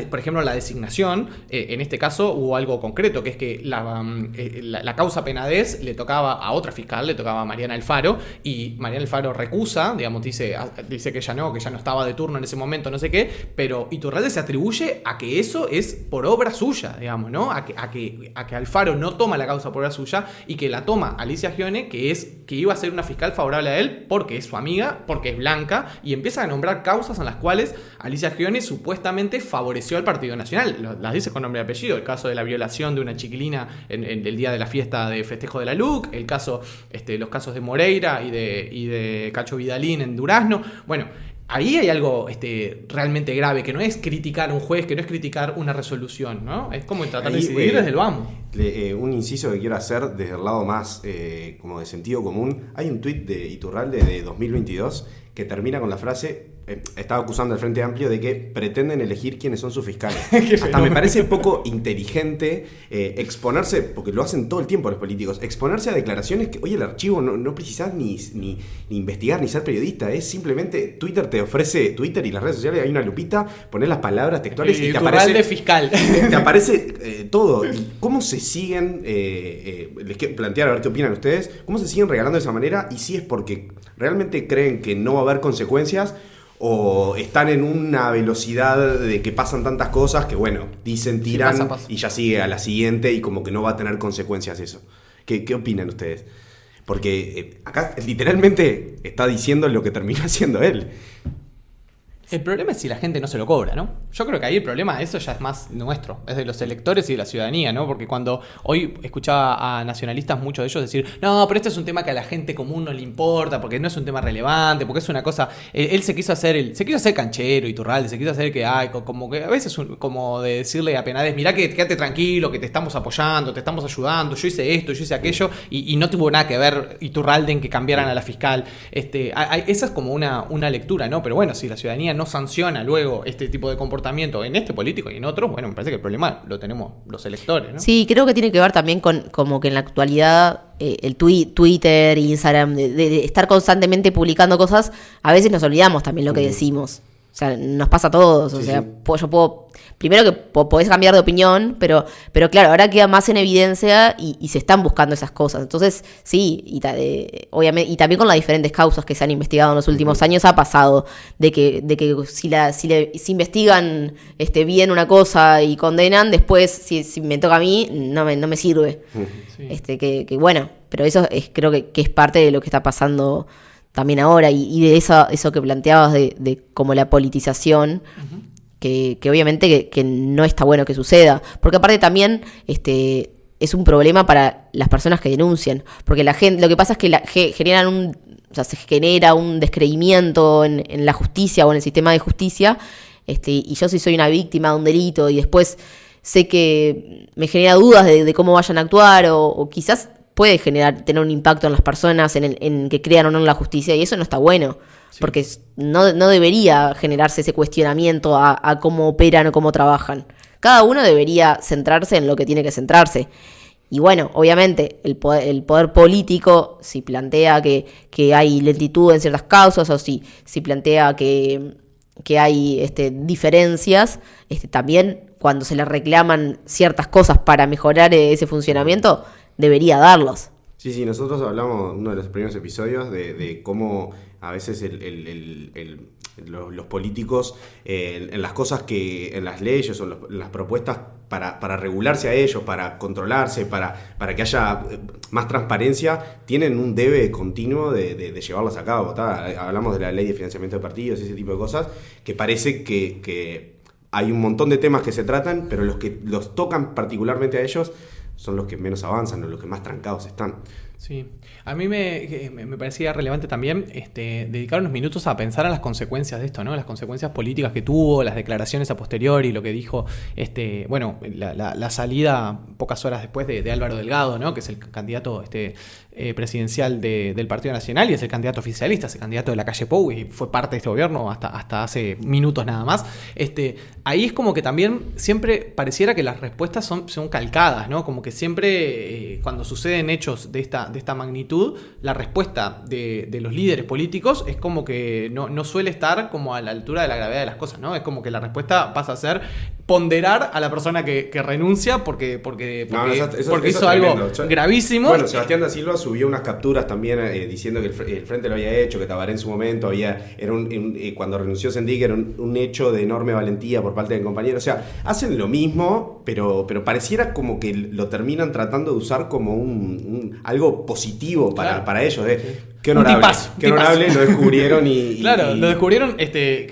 por ejemplo, la designación, en este caso hubo algo concreto, que es que la causa Penades le tocaba a otra fiscal, le tocaba a Mariana Alfaro, y Mariana Alfaro recusa, digamos, dice que ella no estaba de turno en ese momento, no sé qué, pero Iturralde se atribuye a que eso es por obra suya, digamos, ¿no? A que Alfaro no toma la causa por obra suya y que la toma Alicia Gione, que iba a ser una fiscal favorable a él porque es su amiga, porque es blanca, y empieza a nombrar causas en las cuales Alicia Gione supuestamente favoreció al Partido Nacional. Las dice con nombre y apellido. El caso de la violación de una chiquilina en el día de la fiesta de festejo de la LUC, los casos de Moreira y de Cacho Vidalín en Durazno. Bueno, ahí hay algo realmente grave, que no es criticar a un juez, que no es criticar una resolución, ¿no? Es como tratar de decidir desde el vamos. Un inciso que quiero hacer desde el lado más como de sentido común. Hay un tuit de Iturralde de 2022 que termina con la frase: estaba acusando al Frente Amplio de que pretenden elegir quiénes son sus fiscales. Hasta me parece poco inteligente exponerse, porque lo hacen todo el tiempo los políticos, exponerse a declaraciones que, oye, el archivo no precisás ni investigar ni ser periodista, es simplemente Twitter te ofrece, Twitter y las redes sociales, hay una lupita, pones las palabras textuales y te aparece de fiscal. Te aparece todo. ¿Y cómo se siguen, les quiero plantear a ver qué opinan ustedes, cómo se siguen regalando de esa manera? Y si es porque realmente creen que no va a haber consecuencias, o están en una velocidad de que pasan tantas cosas que, bueno, dicen, tiran, sí, pasa. Y ya sigue a la siguiente y como que no va a tener consecuencias eso. ¿Qué opinan ustedes? Porque acá literalmente está diciendo lo que terminó haciendo él. El problema es si la gente no se lo cobra, ¿no? Yo creo que ahí el problema, eso ya es más nuestro, es de los electores y de la ciudadanía, ¿no? Porque cuando hoy escuchaba a nacionalistas, muchos de ellos decir, no, pero este es un tema que a la gente común no le importa, porque no es un tema relevante, porque es una cosa, él se quiso hacer canchero, Iturralde, se quiso hacer que como que a veces como de decirle a Penades, mirá que quédate tranquilo, que te estamos apoyando, te estamos ayudando, yo hice esto, yo hice aquello, y no tuvo nada que ver Iturralde en que cambiaran a la fiscal. Esa es como una lectura, ¿no? Pero bueno, si la ciudadanía no sanciona luego este tipo de comportamiento en este político y en otros, bueno, me parece que el problema lo tenemos los electores, ¿no? Sí, creo que tiene que ver también con como que en la actualidad el Twitter, Instagram, de estar constantemente publicando cosas, a veces nos olvidamos también lo que decimos. O sea, nos pasa a todos. O sea, yo puedo... Primero que podés cambiar de opinión, pero claro, ahora queda más en evidencia y se están buscando esas cosas. Entonces, sí, obviamente, y también con las diferentes causas que se han investigado en los últimos años ha pasado de que si investigan bien una cosa y condenan, después, si me toca a mí, no me sirve. Sí. Que bueno, pero eso creo que es parte de lo que está pasando también ahora y de eso que planteabas de como la politización. Uh-huh. Que obviamente que no está bueno que suceda, porque aparte también es un problema para las personas que denuncian, porque la gente, lo que pasa es que se genera un descreimiento en la justicia o en el sistema de justicia, y yo si soy una víctima de un delito y después sé que me genera dudas de cómo vayan a actuar o quizás puede tener un impacto en las personas en que crean o no en la justicia, y eso no está bueno. Sí. Porque no debería generarse ese cuestionamiento a cómo operan o cómo trabajan. Cada uno debería centrarse en lo que tiene que centrarse. Y bueno, obviamente, el poder político, si plantea que hay lentitud en ciertas causas o si plantea que hay diferencias, también cuando se le reclaman ciertas cosas para mejorar ese funcionamiento, debería darlos. Sí, nosotros hablamos en uno de los primeros episodios de cómo a veces los políticos en las cosas en las leyes o en las propuestas para regularse a ellos, para controlarse, para que haya más transparencia, tienen un debe continuo de llevarlas a cabo. Hablamos de la ley de financiamiento de partidos y ese tipo de cosas, que parece que hay un montón de temas que se tratan, pero los que los tocan particularmente a ellos son los que menos avanzan o los que más trancados están. Sí, a mí me parecía relevante también dedicar unos minutos a pensar en las consecuencias de esto, ¿no? Las consecuencias políticas que tuvo, las declaraciones a posteriori, lo que dijo, la salida pocas horas después de Álvaro Delgado, ¿no? Que es el candidato presidencial del Partido Nacional y es el candidato oficialista, es el candidato de la calle Pou y fue parte de este gobierno hasta hace minutos nada más. Ahí es como que también siempre pareciera que las respuestas son calcadas, ¿no? Como que siempre cuando suceden hechos de esta esta magnitud, la respuesta de los líderes políticos es como que no suele estar como a la altura de la gravedad de las cosas, ¿no? Es como que la respuesta pasa a ser ponderar a la persona que renuncia porque hizo algo gravísimo. Bueno, Sebastián da Silva subió unas capturas también diciendo que el Frente lo había hecho, que Tabaré en su momento cuando renunció sentí que era un hecho de enorme valentía por parte del compañero. O sea, hacen lo mismo, pero pareciera como que lo terminan tratando de usar como algo positivo para ellos. Qué honorable, lo descubrieron Claro, lo descubrieron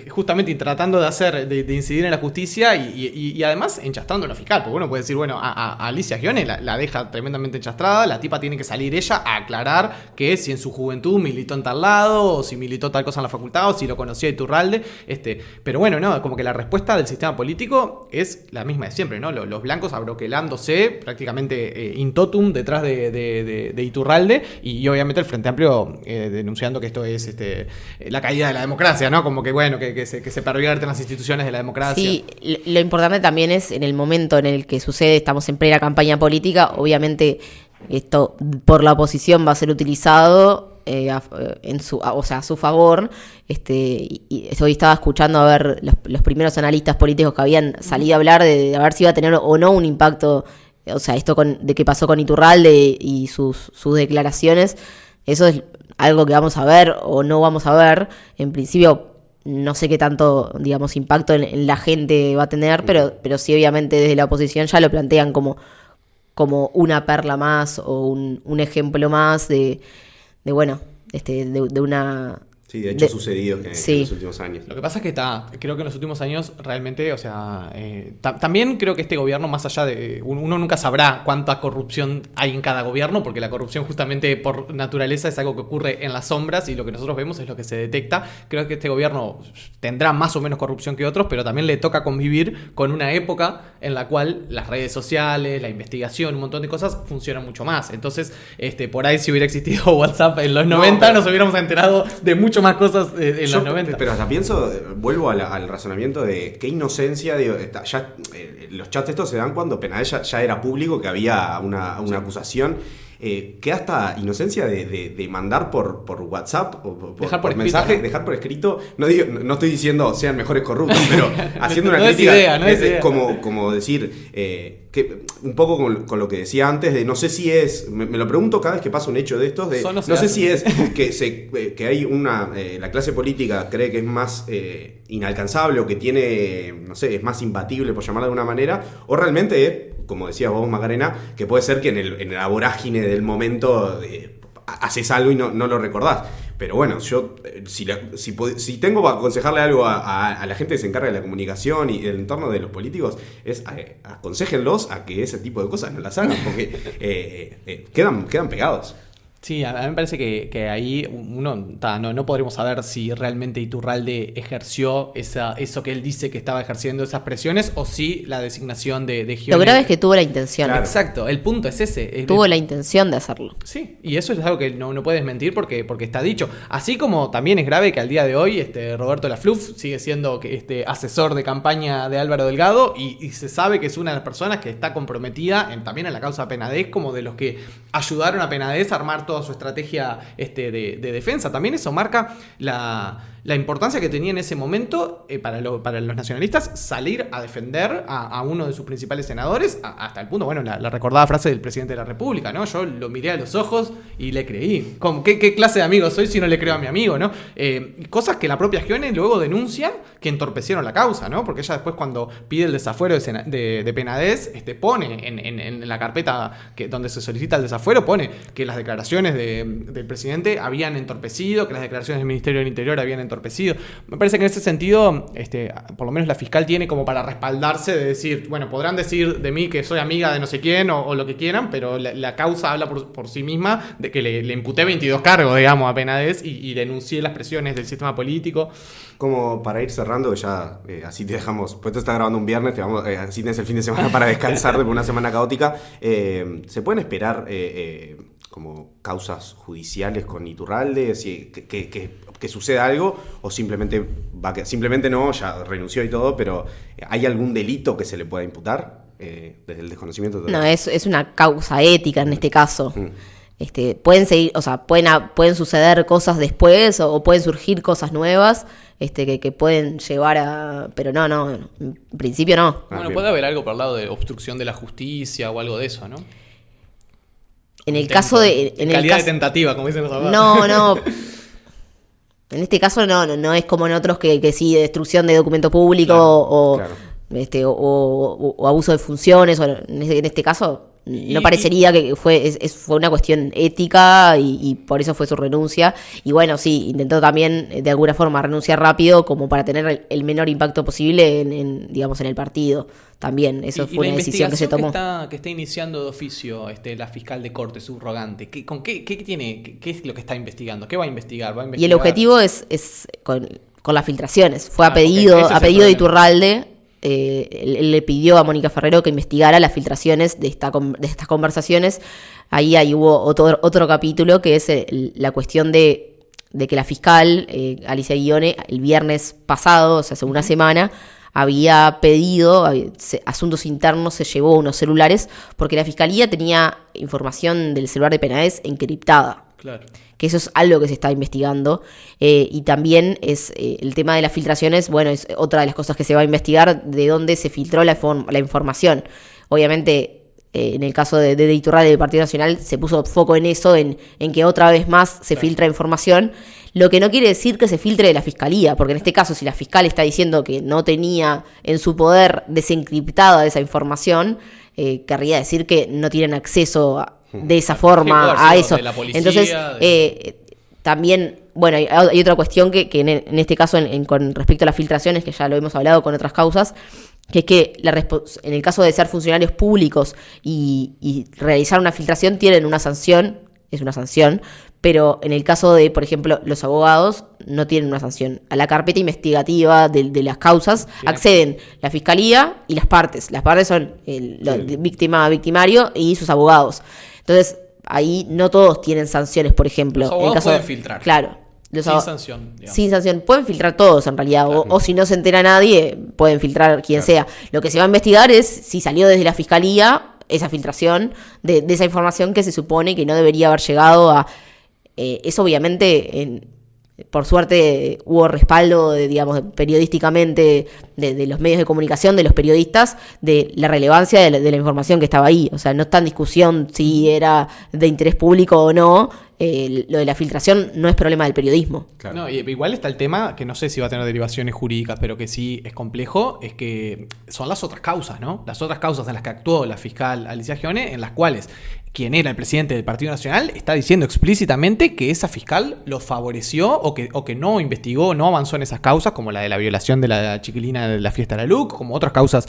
justamente tratando de incidir en la justicia y además enchastrando a la fiscal, porque uno puede decir, bueno, a Alicia Gione la deja tremendamente enchastrada, la tipa tiene que salir ella a aclarar que si en su juventud militó en tal lado, o si militó tal cosa en la facultad, o si lo conocía Iturralde, pero bueno, no, como que la respuesta del sistema político es la misma de siempre, ¿no? Los blancos abroquelándose prácticamente in totum detrás de Iturralde y obviamente el Frente Amplio denunciando que esto es la caída de la democracia, ¿no? Como que bueno, que se pervierten las instituciones de la democracia. Sí, lo importante también es en el momento en el que sucede, estamos en plena campaña política, obviamente esto por la oposición va a ser utilizado a su favor. Y hoy estaba escuchando a ver los primeros analistas políticos que habían salido a hablar de a ver si iba a tener o no un impacto, o sea, esto de qué pasó con Iturralde y sus declaraciones. Eso es algo que vamos a ver o no vamos a ver. En principio, no sé qué tanto, digamos, impacto en la gente va a tener, pero sí, obviamente, desde la oposición ya lo plantean como una perla más o un ejemplo más de una... Sí, de hechos sucedidos en los últimos años. Lo que pasa es que creo que en los últimos años realmente, o sea, también creo que este gobierno, más allá de... Uno nunca sabrá cuánta corrupción hay en cada gobierno, porque la corrupción justamente por naturaleza es algo que ocurre en las sombras y lo que nosotros vemos es lo que se detecta. Creo que este gobierno tendrá más o menos corrupción que otros, pero también le toca convivir con una época en la cual las redes sociales, la investigación, un montón de cosas funcionan mucho más. Entonces, por ahí si hubiera existido WhatsApp en los 90, nos hubiéramos enterado de mucho más cosas en los 90. Pero hasta vuelvo al razonamiento de qué inocencia, los chats estos se dan cuando Penades ya era público que había una acusación. Que hasta inocencia de mandar por WhatsApp o por mensaje, ¿no? Dejar por escrito, no estoy diciendo sean mejores corruptos, pero haciendo una crítica, como decir, que un poco con lo que decía antes, de no sé si es, me lo pregunto cada vez que pasa un hecho de estos, no sé si es que hay la clase política cree que es más inalcanzable o que tiene, no sé, es más imbatible por llamarlo de alguna manera, o realmente es, como decías vos, Macarena, que puede ser que en la vorágine del momento haces algo y no lo recordás. Pero bueno, yo si tengo que aconsejarle algo a la gente que se encarga de la comunicación y el entorno de los políticos, es aconséjenlos a que ese tipo de cosas no las hagan, porque quedan pegados. Sí, a mí me parece que ahí no podremos saber si realmente Iturralde ejerció eso que él dice que estaba ejerciendo, esas presiones, o si la designación de Gione. Lo grave es que tuvo la intención. Claro. Exacto, el punto es ese. Tuvo la intención de hacerlo. Sí, y eso es algo que no puedes mentir porque está dicho. Así como también es grave que al día de hoy Roberto Lafluf sigue siendo asesor de campaña de Álvaro Delgado y se sabe que es una de las personas que está comprometida también en la causa Penades, como de los que ayudaron a Penades a armar toda su estrategia de defensa. También eso marca la importancia que tenía en ese momento para los nacionalistas salir a defender a uno de sus principales senadores, hasta el punto, bueno, la recordada frase del presidente de la República, ¿no? Yo lo miré a los ojos y le creí. ¿Qué clase de amigo soy si no le creo a mi amigo, ¿no? Cosas que la propia Gione luego denuncia que entorpecieron la causa, ¿no? Porque ella después, cuando pide el desafuero de Penades, pone en la carpeta donde se solicita el desafuero, pone que las declaraciones del presidente habían entorpecido, que las declaraciones del Ministerio del Interior habían entorpecido. Me parece que en ese sentido, por lo menos la fiscal tiene como para respaldarse de decir, bueno, podrán decir de mí que soy amiga de no sé quién o lo que quieran, pero la causa habla por sí misma de que le imputé 22 cargos, digamos, a Penades y denuncié las presiones del sistema político. Como para ir cerrando, ya así te dejamos, pues tú estás grabando un viernes, así tienes el fin de semana para descansar de una semana caótica. ¿Se pueden esperar como causas judiciales con Iturralde, que suceda algo, o simplemente no, ya renunció y todo, pero ¿hay algún delito que se le pueda imputar desde el desconocimiento total? No, es una causa ética en este caso. Pueden seguir, o sea, pueden suceder cosas después o pueden surgir cosas nuevas que pueden llevar a... Pero no, en principio no. Bueno, puede haber algo por el lado de obstrucción de la justicia o algo de eso, ¿no? En el caso de... calidad de tentativa, como dicen los abogados. No. En este caso no es como en otros que sí, destrucción de documento público Claro. o abuso de funciones. En este caso no parecería que fue una cuestión ética y por eso fue su renuncia. Y bueno, sí, intentó también de alguna forma renunciar rápido como para tener el menor impacto posible digamos, en el partido. También, eso fue una decisión que se tomó. Que está iniciando de oficio la fiscal de corte subrogante, ¿qué tiene? ¿Qué es lo que está investigando? ¿Qué va a investigar? Y el objetivo es con las filtraciones. Fue a pedido de Iturralde. Él le pidió a Mónica Ferrero que investigara las filtraciones de estas conversaciones. Ahí hubo otro capítulo que es la cuestión de que la fiscal, Alicia Guione, el viernes pasado, o sea, hace una semana, había pedido, asuntos internos, se llevó unos celulares, porque la fiscalía tenía información del celular de Penaes encriptada. Claro. Que eso es algo que se está investigando. Y también es el tema de las filtraciones, bueno, es otra de las cosas que se va a investigar, de dónde se filtró la información. Obviamente, en el caso de Iturralde del Partido Nacional, se puso foco en eso, en que otra vez más se filtra información. Lo que no quiere decir que se filtre de la fiscalía, porque en este caso, si la fiscal está diciendo que no tenía en su poder desencriptada esa información, querría decir que no tienen acceso de esa forma a eso. Entonces, también, bueno, hay otra cuestión que en este caso, con respecto a las filtraciones, que ya lo hemos hablado con otras causas, que es que en el caso de ser funcionarios públicos y realizar una filtración, tienen una sanción, es una sanción, pero en el caso de, por ejemplo, los abogados no tienen una sanción. A la carpeta investigativa de las causas acceden la fiscalía y las partes. Las partes son victimario y sus abogados. Entonces, ahí no todos tienen sanciones, por ejemplo. Los abogados pueden filtrar. Claro. Sin sanción. Digamos. Sin sanción. Pueden filtrar todos, en realidad. Claro. O si no se entera nadie, pueden filtrar quien sea. Lo que se va a investigar es si salió desde la fiscalía esa filtración de esa información que se supone que no debería haber llegado a... Eso obviamente, por suerte, hubo respaldo, digamos, periodísticamente de los medios de comunicación, de los periodistas, de la relevancia de la información que estaba ahí. O sea, no está en discusión si era de interés público o no. Lo de la filtración no es problema del periodismo. Claro. No, igual está el tema, que no sé si va a tener derivaciones jurídicas, pero que sí es complejo, es que son las otras causas, ¿no? Las otras causas en las que actuó la fiscal Alicia Guione, en las cuales quien era el presidente del Partido Nacional está diciendo explícitamente que esa fiscal lo favoreció o que no investigó, no avanzó en esas causas, como la de la violación de la chiquilina de la fiesta de la LUC, como otras causas,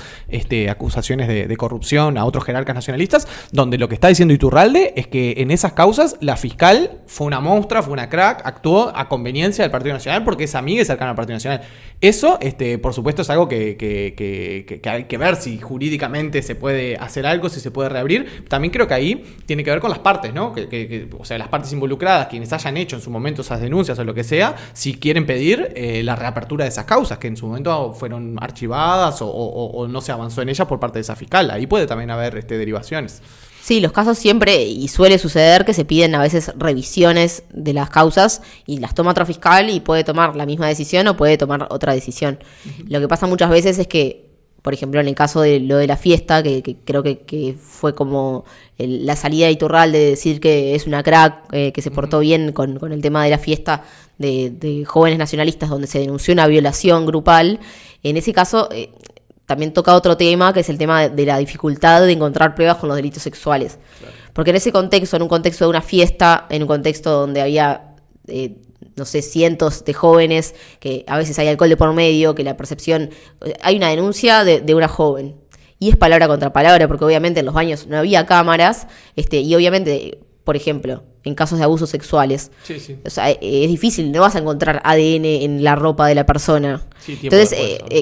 acusaciones de corrupción a otros jerarcas nacionalistas, donde lo que está diciendo Iturralde es que en esas causas la fiscal fue una monstrua, fue una crack, actuó a conveniencia del Partido Nacional porque es amiga y cercana al Partido Nacional. Eso, por supuesto, es algo que hay que ver si jurídicamente se puede hacer algo, si se puede reabrir. También creo que ahí tiene que ver con las partes, ¿no? O sea, las partes involucradas, quienes hayan hecho en su momento esas denuncias o lo que sea, si quieren pedir la reapertura de esas causas, que en su momento fueron archivadas o no se avanzó en ellas por parte de esa fiscal. Ahí puede también haber derivaciones. Sí, los casos siempre, y suele suceder que se piden a veces revisiones de las causas y las toma otro fiscal y puede tomar la misma decisión o puede tomar otra decisión. Uh-huh. Lo que pasa muchas veces es que, por ejemplo, en el caso de lo de la fiesta, que creo que fue como la salida de Iturralde de decir que es una crack, que se portó bien con el tema de la fiesta de jóvenes nacionalistas donde se denunció una violación grupal. En ese caso... también toca otro tema, que es el tema de la dificultad de encontrar pruebas con los delitos sexuales. Claro. Porque en ese contexto, en un contexto de una fiesta, en un contexto donde había, no sé, cientos de jóvenes, que a veces hay alcohol de por medio, que la percepción... Hay una denuncia de una joven. Y es palabra contra palabra, porque obviamente en los baños no había cámaras, y obviamente... Por ejemplo, en casos de abusos sexuales. Sí. O sea, es difícil, no vas a encontrar ADN en la ropa de la persona. Sí, entonces,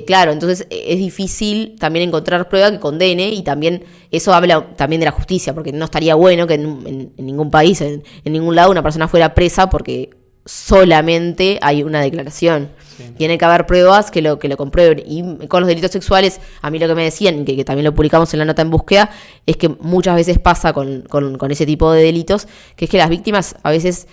claro, entonces es difícil también encontrar prueba que condene, y también eso habla también de la justicia, porque no estaría bueno que en ningún país, en ningún lado, una persona fuera presa porque solamente hay una declaración. Sí. Tiene que haber pruebas que lo comprueben. Y con los delitos sexuales, a mí lo que me decían, que también lo publicamos en la nota en búsqueda, es que muchas veces pasa con ese tipo de delitos, que es que las víctimas a veces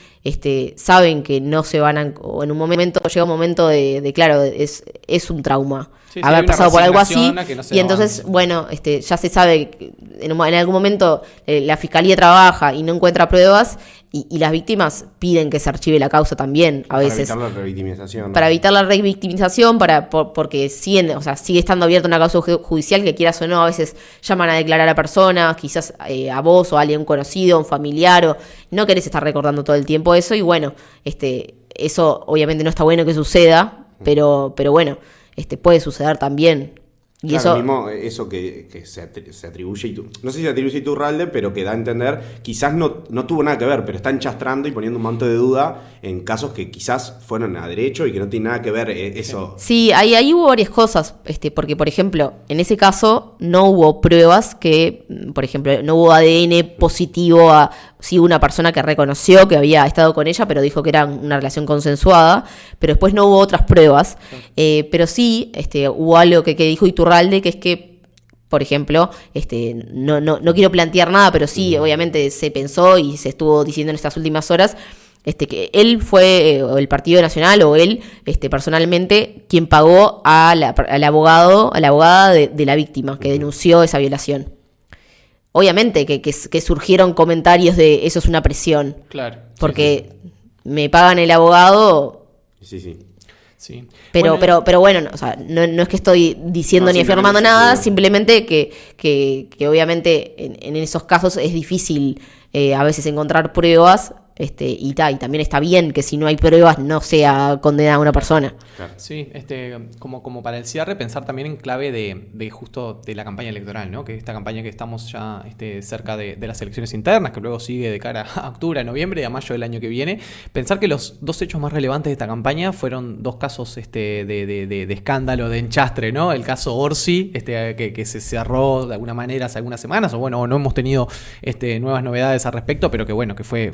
saben que no se van a... O en un momento, llega un momento de claro, es un trauma. Sí, haber pasado por algo así, no y entonces, bueno, ya se sabe que en algún momento la fiscalía trabaja y no encuentra pruebas, y las víctimas piden que se archive la causa también, a veces. Para evitar la revictimización. Para evitar la revictimización, porque sigue estando abierta una causa judicial, que quieras o no, a veces llaman a declarar a personas, quizás a vos o a alguien conocido, un familiar, o no querés estar recordando todo el tiempo eso, y bueno, eso obviamente no está bueno que suceda, pero bueno, puede suceder también. Y claro, eso mismo eso que se atribuye, no sé si se atribuye a Iturralde, pero que da a entender, quizás no tuvo nada que ver, pero está enchastrando y poniendo un manto de duda en casos que quizás fueron a derecho y que no tiene nada que ver eso. Sí, ahí hubo varias cosas, porque por ejemplo, en ese caso no hubo pruebas que, por ejemplo, no hubo ADN positivo a sí, una persona que reconoció que había estado con ella, pero dijo que era una relación consensuada, pero después no hubo otras pruebas, pero sí hubo algo que dijo Iturralde, que es que, por ejemplo, no quiero plantear nada, pero sí, obviamente se pensó y se estuvo diciendo en estas últimas horas, que él fue, o el Partido Nacional, o él, personalmente, quien pagó al abogado, a la abogada de la víctima, que denunció esa violación. Obviamente que surgieron comentarios de eso es una presión. Claro. Porque me pagan el abogado. Sí. Sí. Pero bueno, o sea, no es que estoy diciendo ni afirmando nada, simplemente que obviamente en esos casos es difícil a veces encontrar pruebas. Y también está bien que si no hay pruebas no sea condenada una persona. Claro. Sí, como para el cierre, pensar también en clave de justo de la campaña electoral, ¿no? Que esta campaña que estamos ya cerca de las elecciones internas, que luego sigue de cara a octubre, a noviembre y a mayo del año que viene. Pensar que los dos hechos más relevantes de esta campaña fueron dos casos de escándalo, de enchastre, ¿no? El caso Orsi, que se cerró de alguna manera hace algunas semanas, o bueno, no hemos tenido nuevas novedades al respecto, pero que bueno, que fue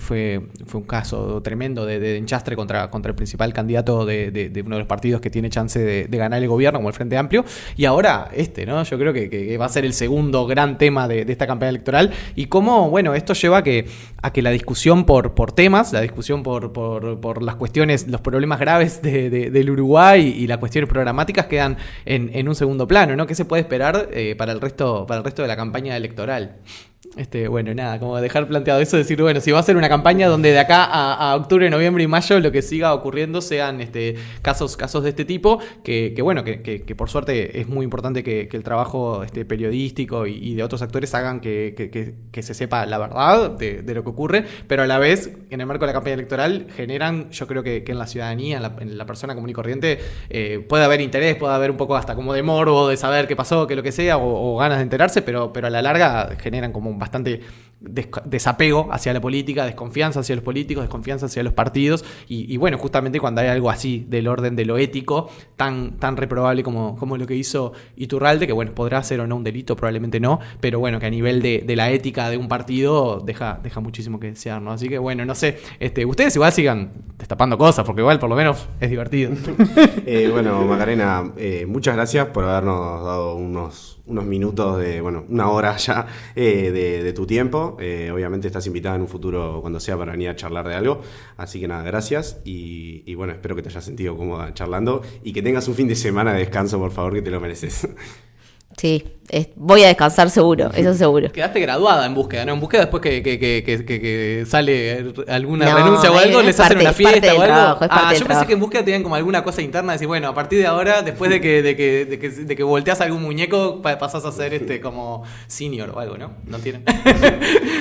un caso tremendo de enchastre contra el principal candidato de uno de los partidos que tiene chance de ganar el gobierno, como el Frente Amplio. Y ahora ¿no? Yo creo que va a ser el segundo gran tema de esta campaña electoral. Y cómo, bueno, esto lleva a que la discusión por temas, la discusión por las cuestiones, los problemas graves del Uruguay y las cuestiones programáticas quedan en un segundo plano, ¿no? ¿Qué se puede esperar para el resto de la campaña electoral? Bueno, nada, como dejar planteado eso, decir, bueno, si va a ser una campaña donde de acá a octubre, noviembre y mayo lo que siga ocurriendo sean casos de este tipo, que bueno, que por suerte es muy importante que el trabajo periodístico y de otros actores hagan que se sepa la verdad de lo que ocurre, pero a la vez, en el marco de la campaña electoral, generan, yo creo que en la ciudadanía, en la persona común y corriente, puede haber interés, puede haber un poco hasta como de morbo, de saber qué pasó, qué lo que sea, o ganas de enterarse, pero a la larga generan como bastante desapego hacia la política, desconfianza hacia los políticos, desconfianza hacia los partidos, y bueno, justamente cuando hay algo así del orden de lo ético, tan reprobable como lo que hizo Iturralde, que bueno, podrá ser o no un delito, probablemente no, pero bueno, que a nivel de la ética de un partido deja muchísimo que desear, ¿no? Así que bueno, no sé, ustedes igual sigan destapando cosas, porque igual por lo menos es divertido. Bueno, Macarena, muchas gracias por habernos dado unos minutos una hora ya de tu tiempo. Obviamente estás invitada en un futuro cuando sea para venir a charlar de algo, así que nada, gracias y bueno, espero que te hayas sentido cómoda charlando y que tengas un fin de semana de descanso, por favor, que te lo mereces. Sí, voy a descansar seguro, eso seguro. Quedaste graduada en búsqueda, ¿no? En búsqueda después que sale alguna renuncia o algo, les hacen una fiesta o algo. Yo pensé que en búsqueda tenían como alguna cosa interna, de decir, bueno, a partir de ahora, después de que volteas algún muñeco, pasás a ser como senior o algo, ¿no? No tienen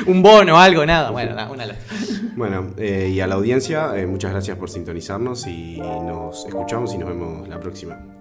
un bono o algo, nada. Bueno, una lástima. Bueno, y a la audiencia, muchas gracias por sintonizarnos y nos escuchamos y nos vemos la próxima.